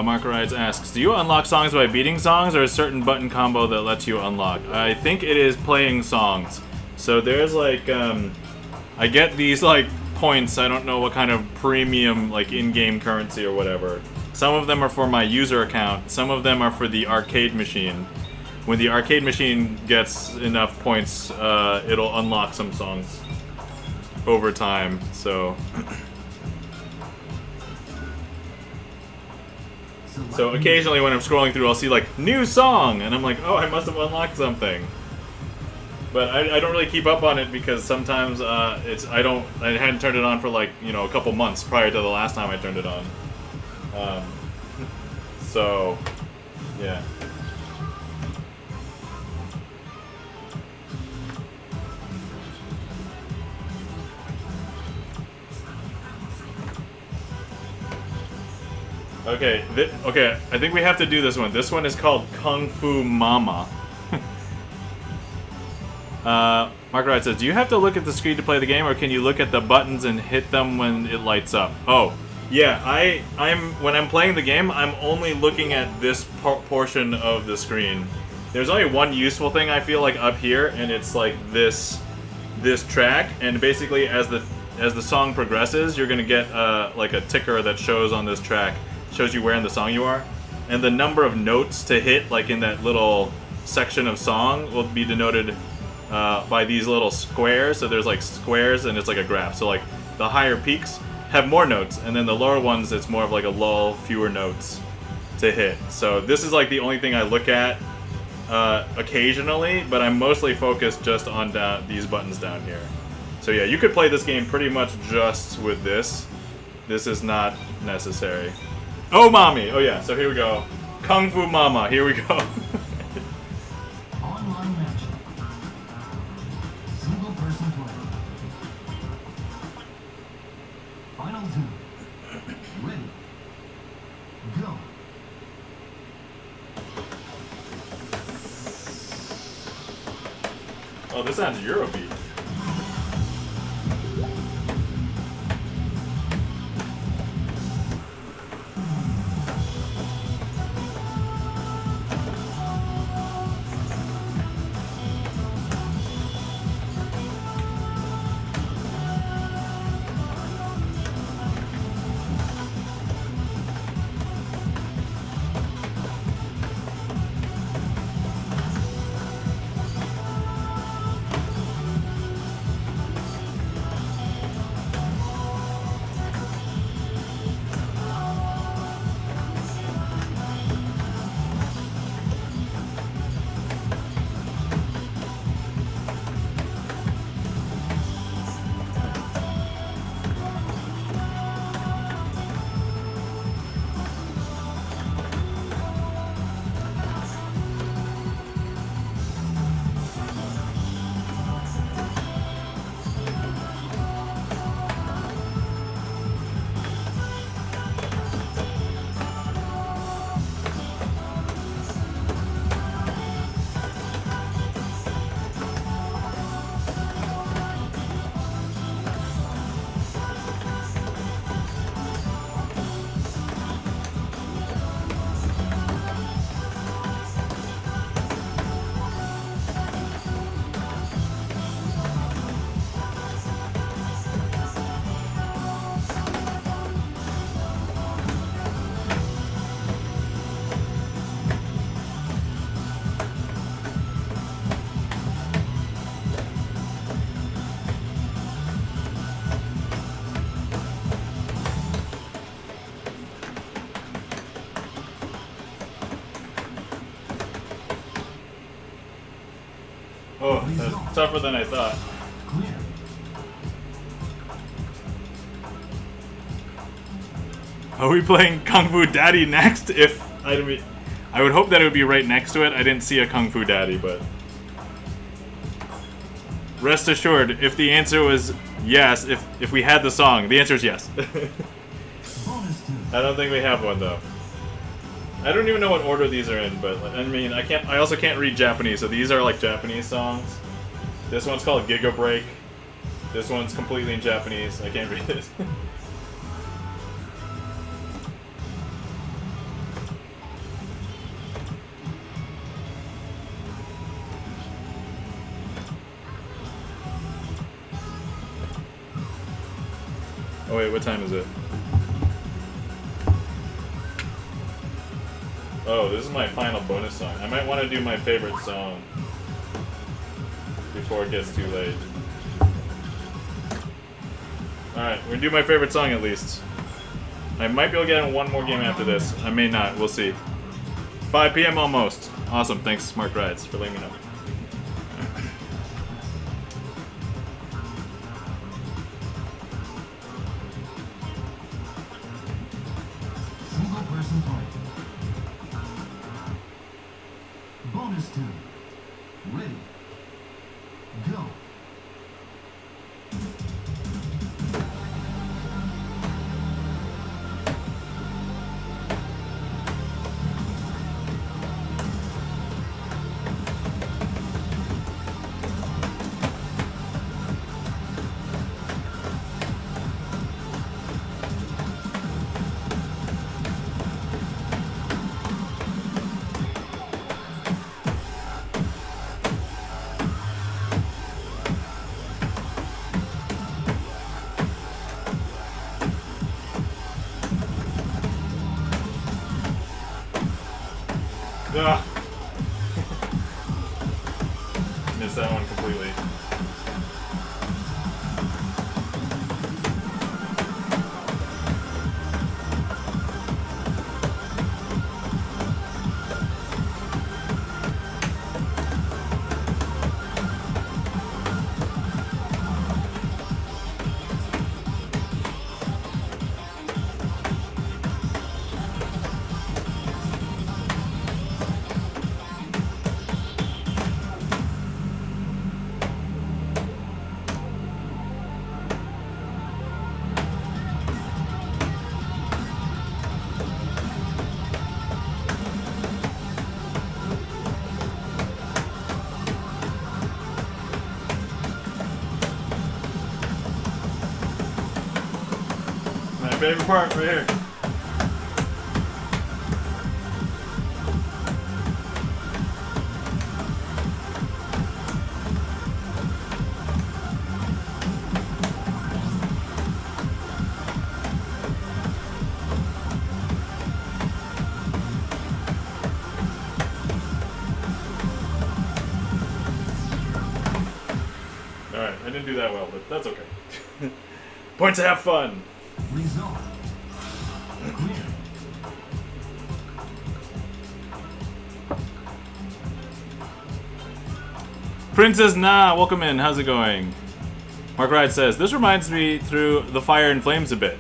Mark Rides asks, do you unlock songs by beating songs or a certain button combo that lets you unlock? I think it is playing songs. So there's like, I get these like points, I don't know what kind of premium like in-game currency or whatever. Some of them are for my user account, some of them are for the arcade machine. When the arcade machine gets enough points, it'll unlock some songs over time, so... So occasionally when I'm scrolling through, I'll see like, new song! And I'm like, oh, I must have unlocked something. But I don't really keep up on it because sometimes I hadn't turned it on for like, you know, a couple months prior to the last time I turned it on. So, yeah. Okay, okay, I think we have to do this one. This one is called Kung Fu Mama. Mark Wright says, do you have to look at the screen to play the game, or can you look at the buttons and hit them when it lights up? Oh, yeah, when I'm playing the game, I'm only looking at this portion of the screen. There's only one useful thing I feel like up here, and it's like this track, and basically as the song progresses, you're gonna get like a ticker that shows on this track. Shows you where in the song you are, and the number of notes to hit like in that little section of song will be denoted by these little squares. So there's like squares and it's like a graph, so like the higher peaks have more notes, and then the lower ones it's more of like a lull, fewer notes to hit. So this is like the only thing I look at occasionally, but I'm mostly focused just on these buttons down here. So yeah, you could play this game pretty much just with this. This is not necessary. Oh, mommy! Oh, yeah, so here we go. Kung Fu Mama, here we go. Online match. Single person play. Final two. Ready. Go. Oh, this sounds Eurobeat. Oh, that's tougher than I thought. Clear. Are we playing Kung Fu Daddy next? I would hope that it would be right next to it. I didn't see a Kung Fu Daddy, but... Rest assured, if the answer was yes, if we had the song, the answer is yes. Bonus two. I don't think we have one, though. I don't even know what order these are in, but I mean, I also can't read Japanese, so these are like Japanese songs. This one's called Giga Break. This one's completely in Japanese. I can't read it. Oh wait, what time is it? Oh, this is my final bonus song. I might want to do my favorite song before it gets too late. Alright, we're gonna do my favorite song at least. I might be able to get in one more game after this. I may not, we'll see. 5 p.m. almost. Awesome, thanks Smart Rides for letting me know. Single person play. Bonus tune. Ready. Go. Ugh. Missed that one completely. My favorite part right here. Alright, I didn't do that well, but that's okay. Point to have fun! Result. Clear. Princess Nah, welcome in. How's it going? Mark Ride says, this reminds me through the Fire and Flames a bit.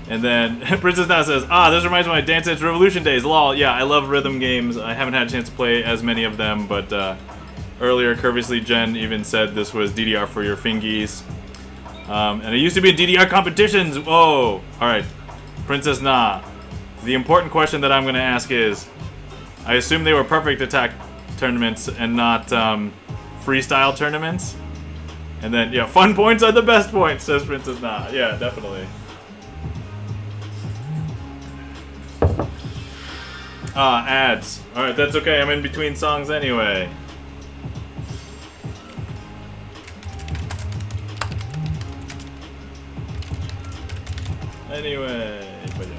And then Princess Nah says, this reminds me of my Dance Dance Revolution days. Lol, yeah, I love rhythm games. I haven't had a chance to play as many of them, but earlier, Curviously Jen even said this was DDR for your fingies. And it used to be in DDR competitions. Whoa. Alright. Princess Nah. The important question that I'm going to ask is, I assume they were perfect attack tournaments and not freestyle tournaments. And then, yeah, fun points are the best points, says Princess Nah. Yeah, definitely. Ads. Alright, that's okay. I'm in between songs anyway. Anyway, but yeah.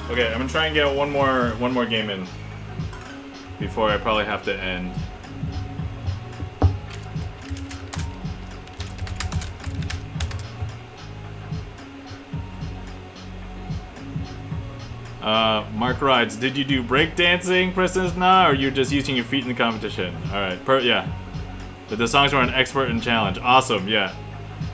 Okay, I'm gonna try and get one more game in before I probably have to end. Mark Rides, did you do breakdancing, Princess Na, or you're just using your feet in the competition? Alright, yeah. But the songs were an expert and challenge. Awesome, yeah.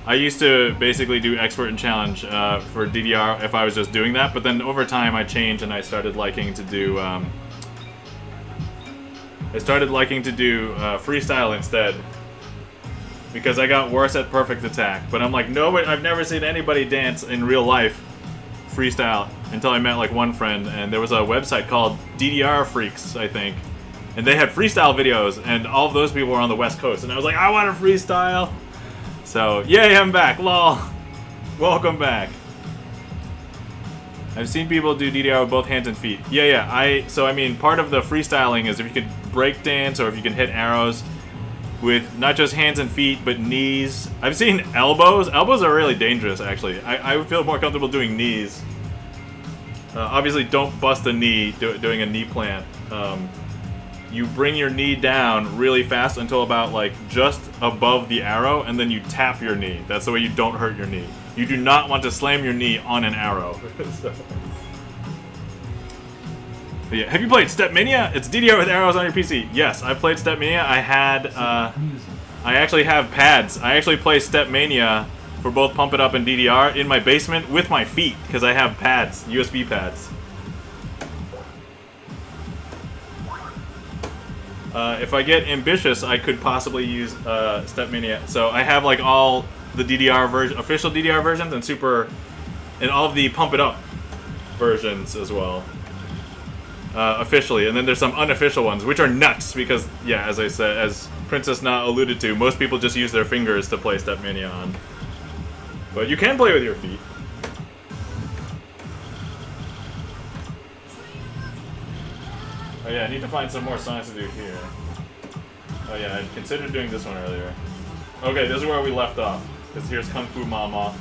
I used to basically do expert and challenge for DDR if I was just doing that, but then over time I changed and I started liking to do freestyle instead. Because I got worse at perfect attack. But I'm like, no, I've never seen anybody dance in real life freestyle until I met like one friend, and there was a website called DDR Freaks, I think, and they had freestyle videos, and all of those people were on the West Coast, and I was like, I want to freestyle. So yay, I'm back, lol. Welcome back. I've seen people do DDR with both hands and feet. Yeah. So I mean, part of the freestyling is if you could break dance or if you can hit arrows with not just hands and feet, but knees. I've seen elbows. Elbows are really dangerous, actually. I would feel more comfortable doing knees. Obviously, don't bust a knee doing a knee plant. You bring your knee down really fast until about, like, just above the arrow, and then you tap your knee. That's the way you don't hurt your knee. You do not want to slam your knee on an arrow. So. But yeah, have you played Stepmania? It's DDR with arrows on your PC. Yes, I've played Stepmania. I actually have pads. I actually play Stepmania for both Pump It Up and DDR in my basement with my feet, because I have pads, USB pads. If I get ambitious, I could possibly use Stepmania. So I have like all the DDR version, official DDR versions, and and all of the Pump It Up versions as well. Officially, and then there's some unofficial ones, which are nuts because, yeah, as I said, as Princess Na alluded to, most people just use their fingers to play Stepmania on. But you can play with your feet. Oh yeah, I need to find some more songs to do here. Oh yeah, I considered doing this one earlier. Okay, this is where we left off, because here's Kung Fu Mama.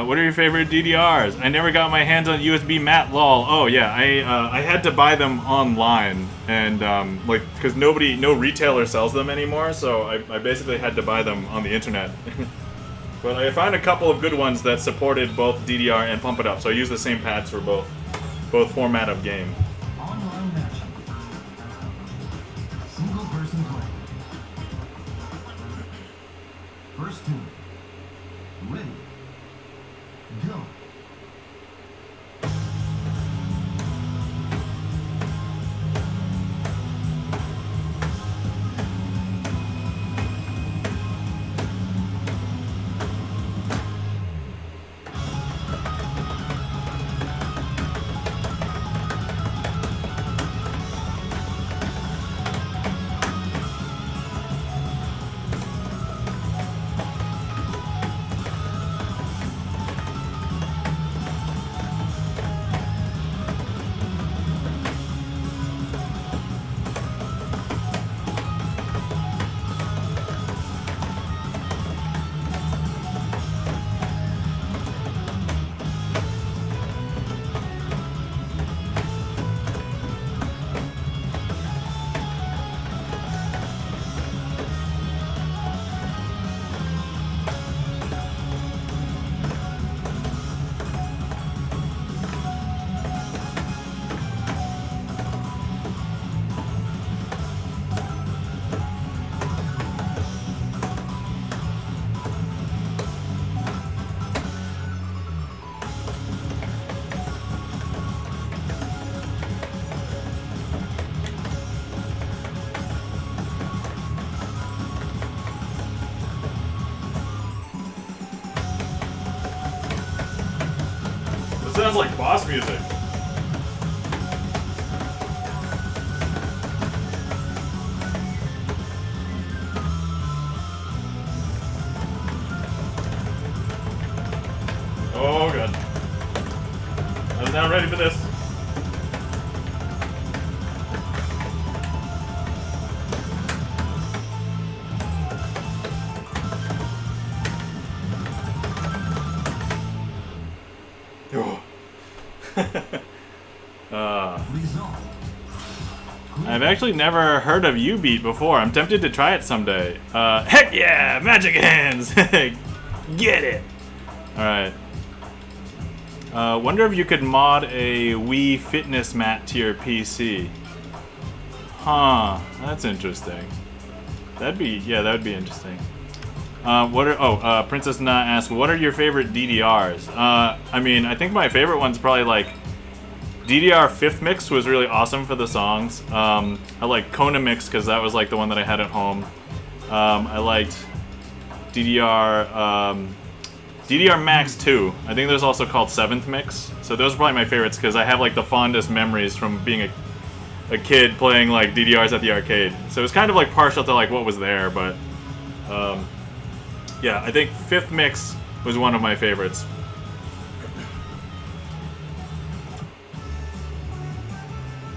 What are your favorite DDRs? I never got my hands on USB mat, lol. Oh yeah, I had to buy them online, and like, because no retailer sells them anymore, so I basically had to buy them on the internet. But I found a couple of good ones that supported both DDR and Pump It Up, so I use the same pads for both format of game. Online matchup. Single person play. First two. Ready. Go. Sounds like boss music. Oh god. I was not ready for this. I've actually never heard of Jubeat before. I'm tempted to try it someday. Heck yeah! Magic hands! Get it! Alright. Wonder if you could mod a Wii fitness mat to your PC. Huh. That's interesting. That would be interesting. Princess Na asked, what are your favorite DDRs? I mean, I think my favorite one's probably like DDR 5th Mix was really awesome for the songs. I like Kona Mix because that was like the one that I had at home. I liked DDR Max 2. I think there's also called 7th Mix. So those are probably my favorites because I have like the fondest memories from being a kid playing like DDRs at the arcade. So it was kind of like partial to like what was there, but yeah, I think 5th Mix was one of my favorites.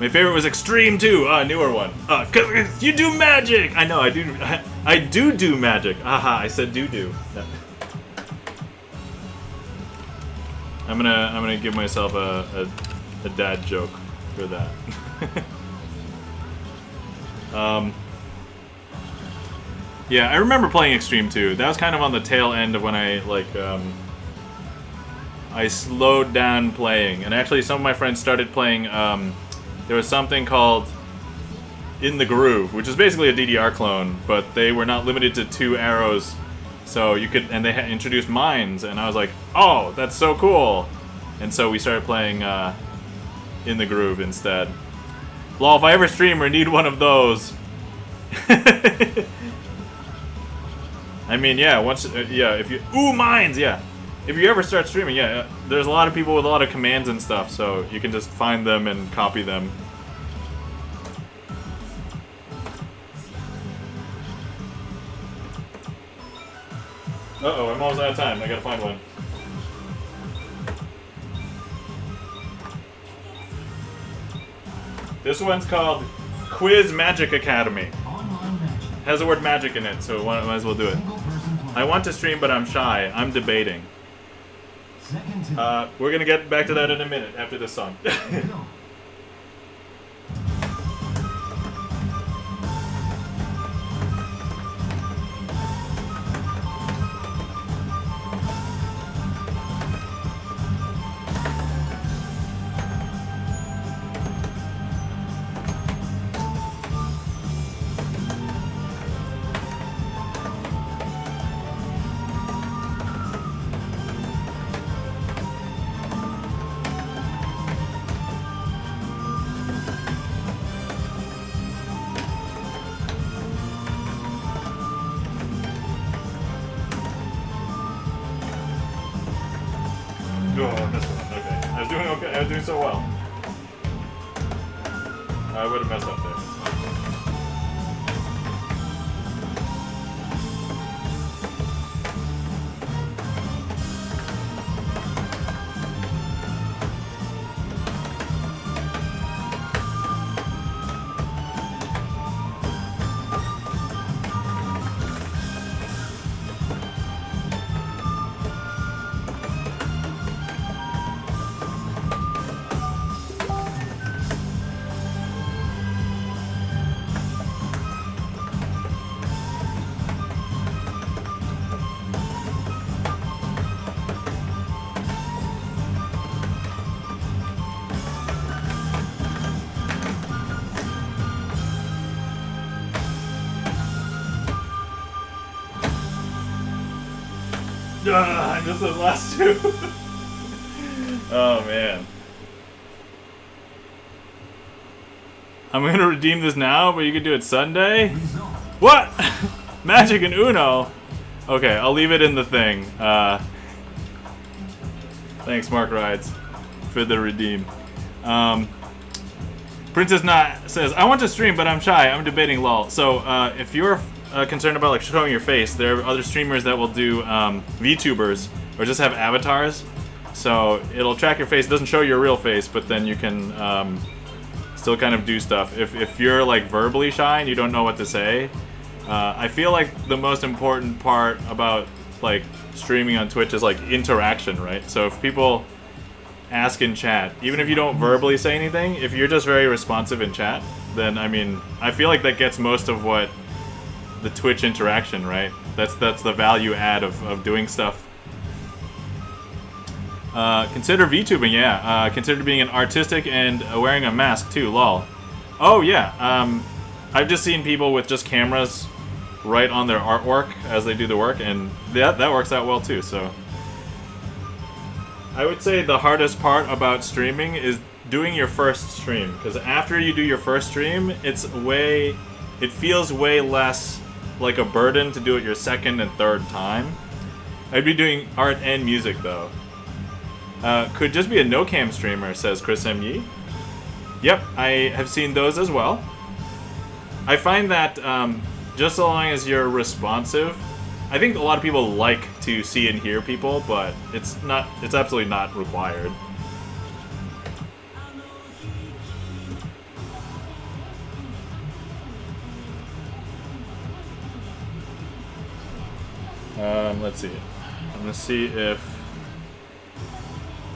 My favorite was Extreme 2, a newer one. 'Cause you do magic! I know, I do magic. Aha, I said do. Yeah. I'm gonna give myself a dad joke for that. Yeah, I remember playing Extreme 2. That was kind of on the tail end of when I I slowed down playing, and actually some of my friends started playing. There was something called In the Groove, which is basically a DDR clone, but they were not limited to 2 arrows, so you could, and they had introduced mines, and I was like, oh, that's so cool, and so we started playing In the Groove instead. Lol, if I ever stream or need one of those. I mean, yeah, if you, mines, yeah. If you ever start streaming, yeah, there's a lot of people with a lot of commands and stuff, so you can just find them and copy them. Uh-oh, I'm almost out of time. I gotta find one. This one's called Quiz Magic Academy. Has the word magic in it, so might as well do it. I want to stream, but I'm shy. I'm debating. We're gonna get back to that in a minute after this song. I was doing so well. I would have messed up there. I missed those last two. Oh man. I'm gonna redeem this now, but you can do it Sunday? What? Magic and Uno? Okay, I'll leave it in the thing. Thanks, Mark Rides, for the redeem. Princess Not says, I want to stream, but I'm shy. I'm debating lol. So, if you're concerned about like showing your face, there are other streamers that will do VTubers or just have avatars. So it'll track your face. It doesn't show your real face, but then you can still kind of do stuff. If you're like verbally shy and you don't know what to say, I feel like the most important part about like streaming on Twitch is like interaction, right? So if people ask in chat, even if you don't verbally say anything, if you're just very responsive in chat, then I mean, I feel like that gets most of what the Twitch interaction, right? That's the value add of doing stuff. Consider VTubing, yeah. Consider being an artistic and wearing a mask too, lol. Oh yeah, I've just seen people with just cameras right on their artwork as they do the work, and that works out well too, so. I would say the hardest part about streaming is doing your first stream, because after you do your first stream, it feels way less like a burden to do it your second and third time. I'd be doing art and music though. Could just be a no-cam streamer, says Chris M. Yee. Yep, I have seen those as well. I find that just so long as you're responsive, I think a lot of people like to see and hear people, but it's absolutely not required. Let's see. I'm gonna see if...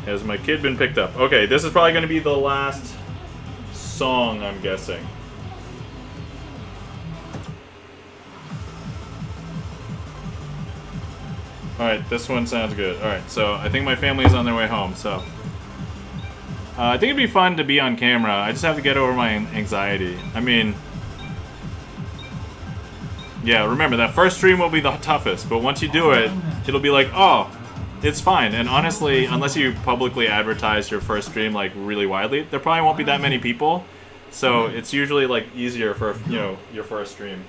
Has my kid been picked up? Okay, this is probably gonna be the last song, I'm guessing. Alright, this one sounds good. Alright, so I think my family's on their way home, so... I think it'd be fun to be on camera. I just have to get over my anxiety. I mean... Yeah, remember, that first stream will be the toughest, but once you do it, it'll be like, oh, it's fine. And honestly, unless you publicly advertise your first stream, like, really widely, there probably won't be that many people. So it's usually, like, easier for, you know, your first stream.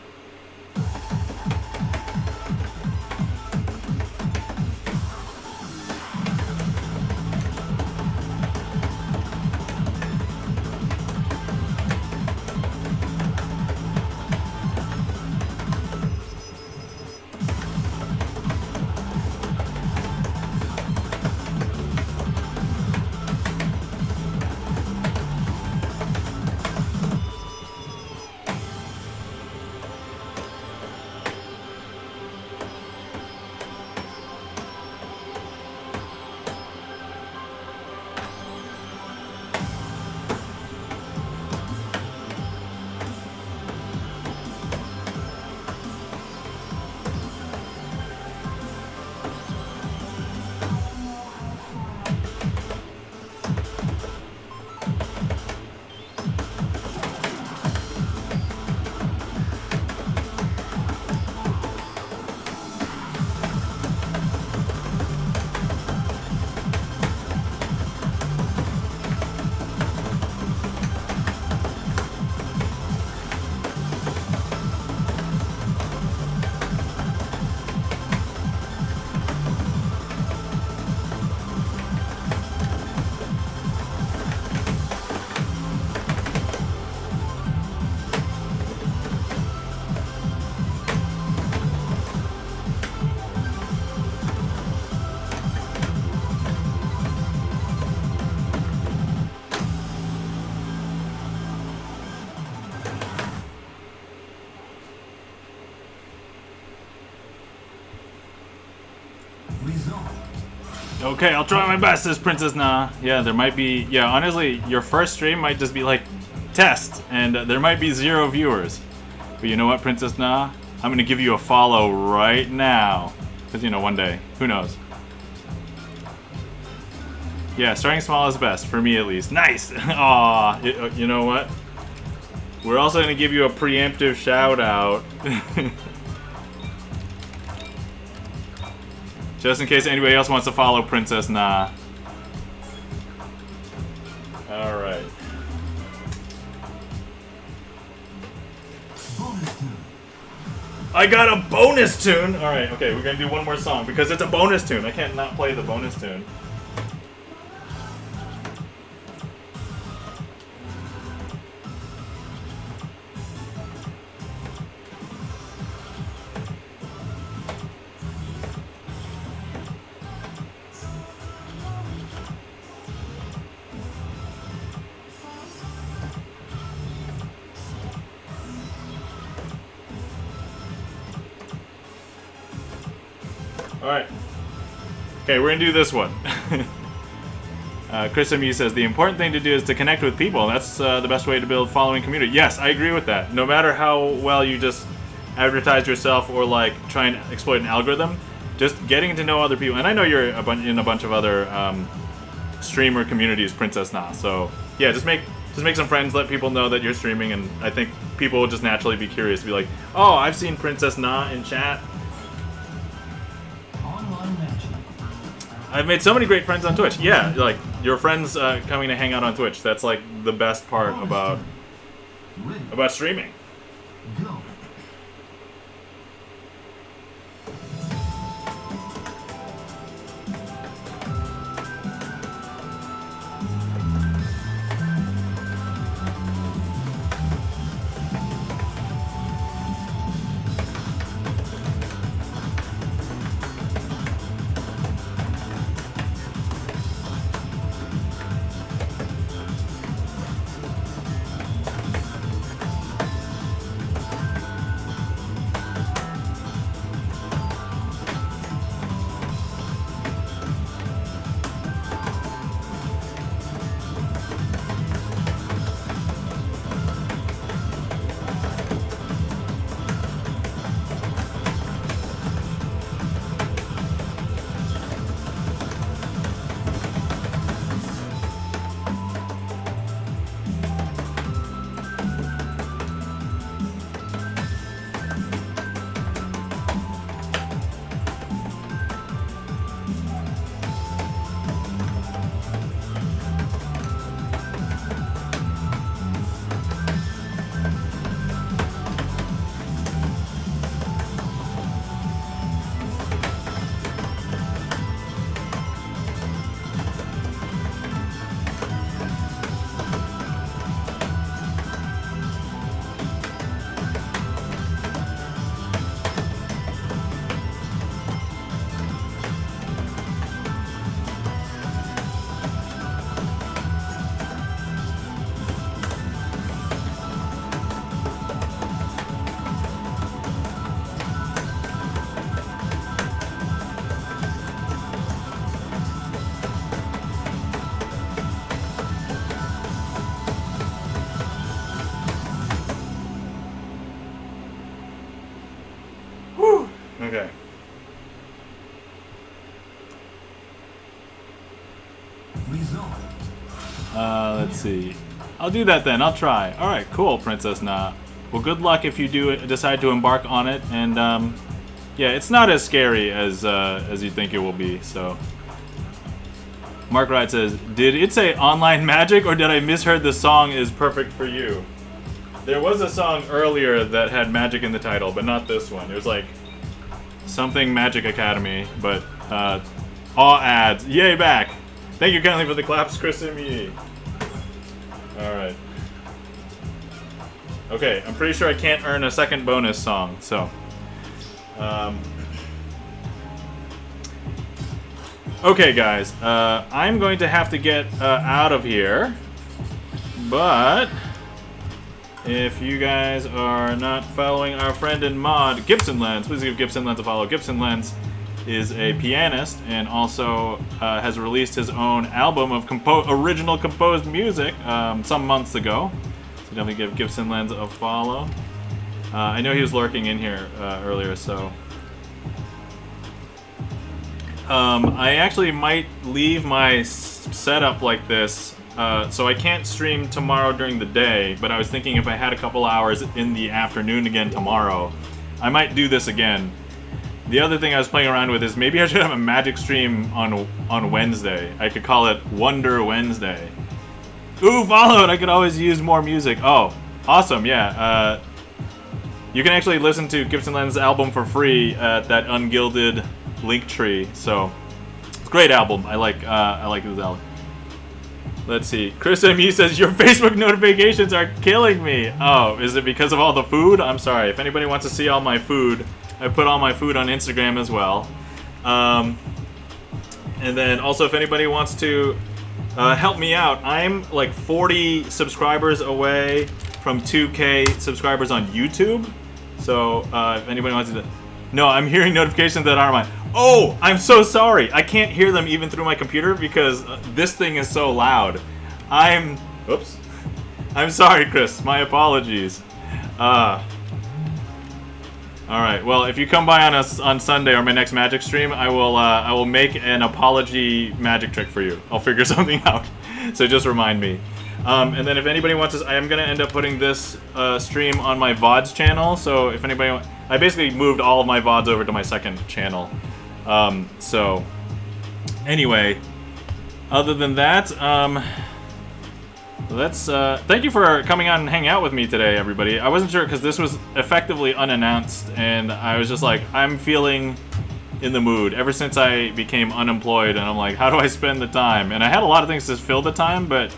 Okay, I'll try my best, says Princess Nah. Yeah, there might be... Yeah, honestly, your first stream might just be like, test, and there might be 0 viewers. But you know what, Princess Nah? I'm gonna give you a follow right now. Because, you know, one day. Who knows? Yeah, starting small is best, for me at least. Nice! Aw, you know what? We're also gonna give you a preemptive shout-out. Just in case anybody else wants to follow Princess Nah. Alright. I got a bonus tune! Alright, okay, we're gonna do one more song because it's a bonus tune. I can't not play the bonus tune. Alright. Okay, we're gonna do this one. Chris MU says, the important thing to do is to connect with people. That's the best way to build following community. Yes, I agree with that. No matter how well you just advertise yourself or like try and exploit an algorithm, just getting to know other people. And I know you're in a bunch of other streamer communities, Princess Na. So yeah, just make some friends, let people know that you're streaming, and I think people will just naturally be curious to be like, oh, I've seen Princess Na in chat. Online matching. I've made so many great friends on Twitch. Yeah, like your friends coming to hang out on Twitch. That's like the best part about streaming. Go. Okay. Result. Let's see. I'll do that then. I'll try. All right, cool, Princess Na. Well, good luck if you do decide to embark on it. And yeah, it's not as scary as you think it will be. So, Mark Wright says, "Did it say online magic, or did I misheard the song is perfect for you?" There was a song earlier that had magic in the title, but not this one. It was like something Magic Academy, but all ads. Yay, back! Thank you kindly for the claps, Chris M.E. Alright. Okay, I'm pretty sure I can't earn a second bonus song, so. Okay, guys. I'm going to have to get out of here, but if you guys are not following our friend and mod, Gibson Lens, please give Gibson Lens a follow. Gibson Lens is a pianist and also has released his own album of original composed music some months ago. So definitely give Gibson Lens a follow. I know he was lurking in here earlier, so. I actually might leave my setup like this. So I can't stream tomorrow during the day, but I was thinking if I had a couple hours in the afternoon again tomorrow, I might do this again. The other thing I was playing around with is maybe I should have a magic stream on Wednesday. I could call it Wonder Wednesday. Ooh, followed! I could always use more music. Oh, awesome, yeah. You can actually listen to Gibson Lens' album for free at that Ungilded link tree. So, it's a great album. I like this album. Let's see. Chris M.E. says, your Facebook notifications are killing me. Oh, is it because of all the food? I'm sorry. If anybody wants to see all my food, I put all my food on Instagram as well. And then also if anybody wants to help me out, I'm like 40 subscribers away from 2K subscribers on YouTube. So if anybody wants to... No, I'm hearing notifications that aren't mine. Oh, I'm so sorry. I can't hear them even through my computer because this thing is so loud. Oops. I'm sorry, Chris. My apologies. All right. Well, if you come by on Sunday or my next Magic stream, I will make an apology magic trick for you. I'll figure something out. So just remind me. And then if anybody wants this, I am gonna end up putting this stream on my VODs channel. So if anybody, I basically moved all of my VODs over to my second channel. So anyway, other than that, thank you for coming on and hanging out with me today, everybody. I wasn't sure because this was effectively unannounced, and I was just like, I'm feeling in the mood ever since I became unemployed, and I'm like, how do I spend the time? And I had a lot of things to fill the time, but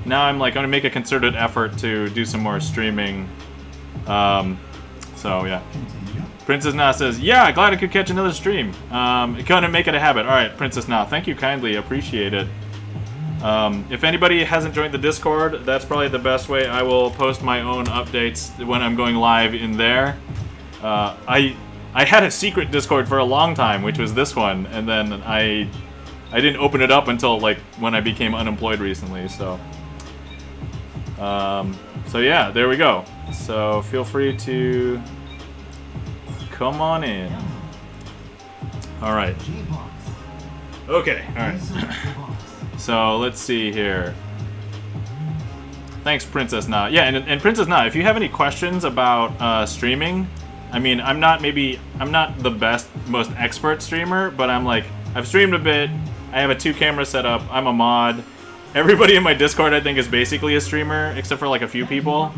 now I'm like going to make a concerted effort to do some more streaming. So yeah. Princess Na says, yeah, glad I could catch another stream. Gonna make it a habit. All right, Princess Na, thank you kindly, appreciate it. If anybody hasn't joined the Discord, that's probably the best way. I will post my own updates when I'm going live in there. I had a secret Discord for a long time, which was this one, and then I didn't open it up until like when I became unemployed recently. So yeah, there we go. So feel free to come on in. All right. Okay. All right. So let's see here. Thanks, Princess Na. Yeah, and Princess Na, if you have any questions about streaming, I mean, I'm not the best, most expert streamer, but I've streamed a bit. I have a 2-camera setup. I'm a mod. Everybody in my Discord, I think, is basically a streamer, except for like a few people.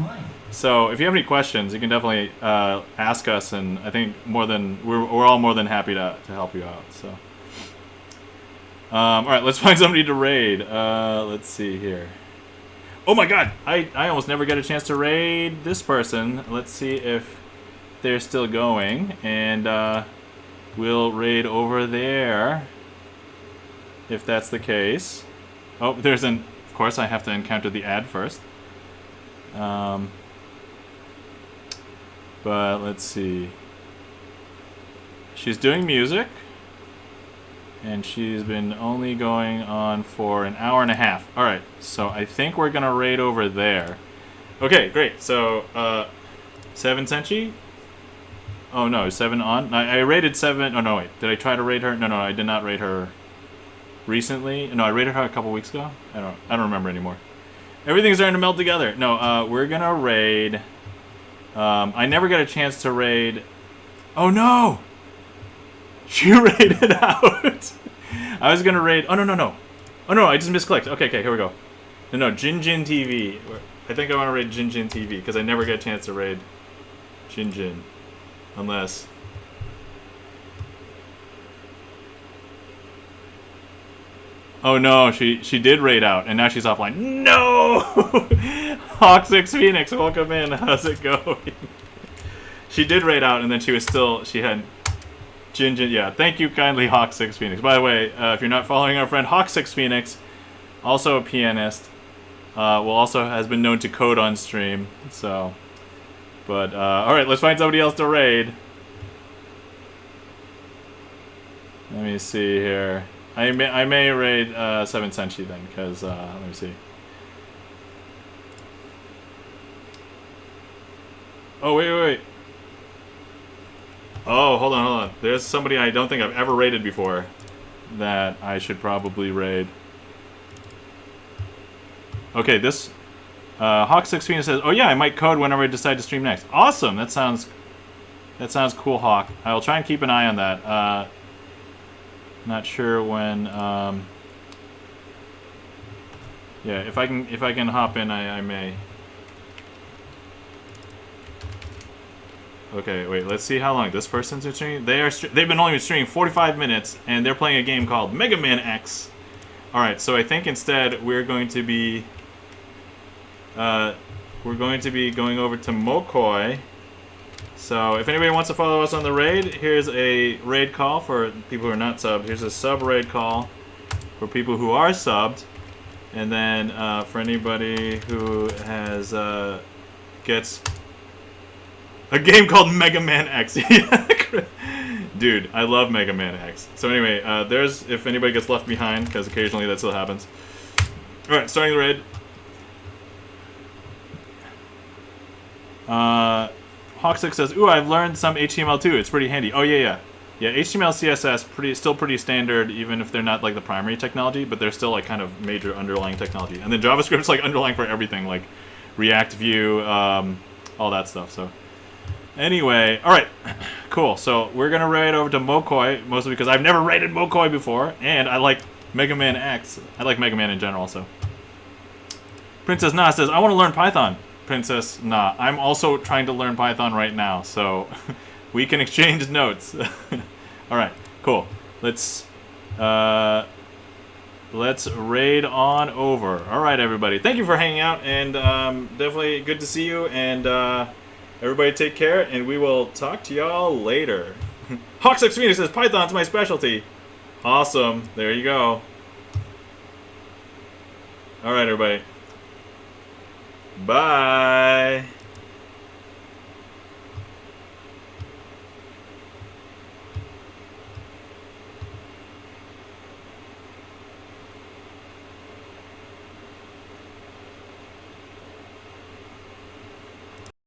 So if you have any questions, you can definitely ask us, and I think we're all more than happy to help you out. So. All right, let's find somebody to raid. Let's see here. Oh my god, I almost never get a chance to raid this person. Let's see if they're still going, and we'll raid over there if that's the case. Oh, of course I have to encounter the ad first. But let's see. She's doing music. And she's been only going on for an hour and a half. All right, so I think we're gonna raid over there. Okay, great. So, 7 Senshi? Oh no, 7 on? I raided 7. Oh no, wait. Did I try to raid her? No, I did not raid her recently. No, I raided her a couple weeks ago. I don't remember anymore. Everything's starting to meld together. No, we're gonna raid. I never got a chance to raid. Oh no! She raided out. I was gonna raid. Oh no. Oh no, I just misclicked. Okay, here we go. No, Jinjin TV. I think I want to raid Jinjin TV because I never get a chance to raid Jinjin, unless. Oh no, she did raid out, and now she's offline. No! Hawk6 Phoenix, welcome in. How's it going? She did raid out, and then she had. Jinjin, yeah. Thank you kindly, Hawk6 Phoenix. By the way, if you're not following our friend Hawk6 Phoenix, also a pianist, also has been known to code on stream. So, but all right, let's find somebody else to raid. Let me see here. I may raid 7 Senshi then, because let me see. Oh wait. Oh, hold on. There's somebody I don't think I've ever raided before that I should probably raid. Okay, this Hawk6 Phoenix says, "Oh yeah, I might code whenever I decide to stream next." Awesome. That sounds cool, Hawk. I will try and keep an eye on that. Not sure when. Yeah, if I can hop in, I may. Okay, wait. Let's see how long this person's been streaming. They've been only streaming 45 minutes, and they're playing a game called Mega Man X. All right, so I think instead we're going to be going over to Mokoi. So if anybody wants to follow us on the raid, here's a raid call for people who are not subbed. Here's a sub raid call for people who are subbed, and then for anybody who has gets a game called Mega Man X. Dude, I love Mega Man X. So anyway, there's if anybody gets left behind, because occasionally that still happens. All right, starting the raid. Hawksix says, "Ooh, I've learned some HTML too. It's pretty handy." Oh yeah. HTML, CSS, still pretty standard, even if they're not like the primary technology, but they're still like kind of major underlying technology. And then JavaScript's like underlying for everything, like React, Vue, all that stuff. So anyway, all right, cool. So we're gonna raid over to Mokoi, mostly because I've never raided Mokoi before, and I like Mega Man X. I like Mega Man in general. So Princess Na says, "I want to learn Python." Princess Na, I'm also trying to learn Python right now, so we can exchange notes. All right, cool. Let's raid on over. All right, everybody. Thank you for hanging out, and definitely good to see you. And everybody take care, and we will talk to y'all later. Hawksix Phoenix says, "Python's my specialty." Awesome. There you go. All right, everybody. Bye.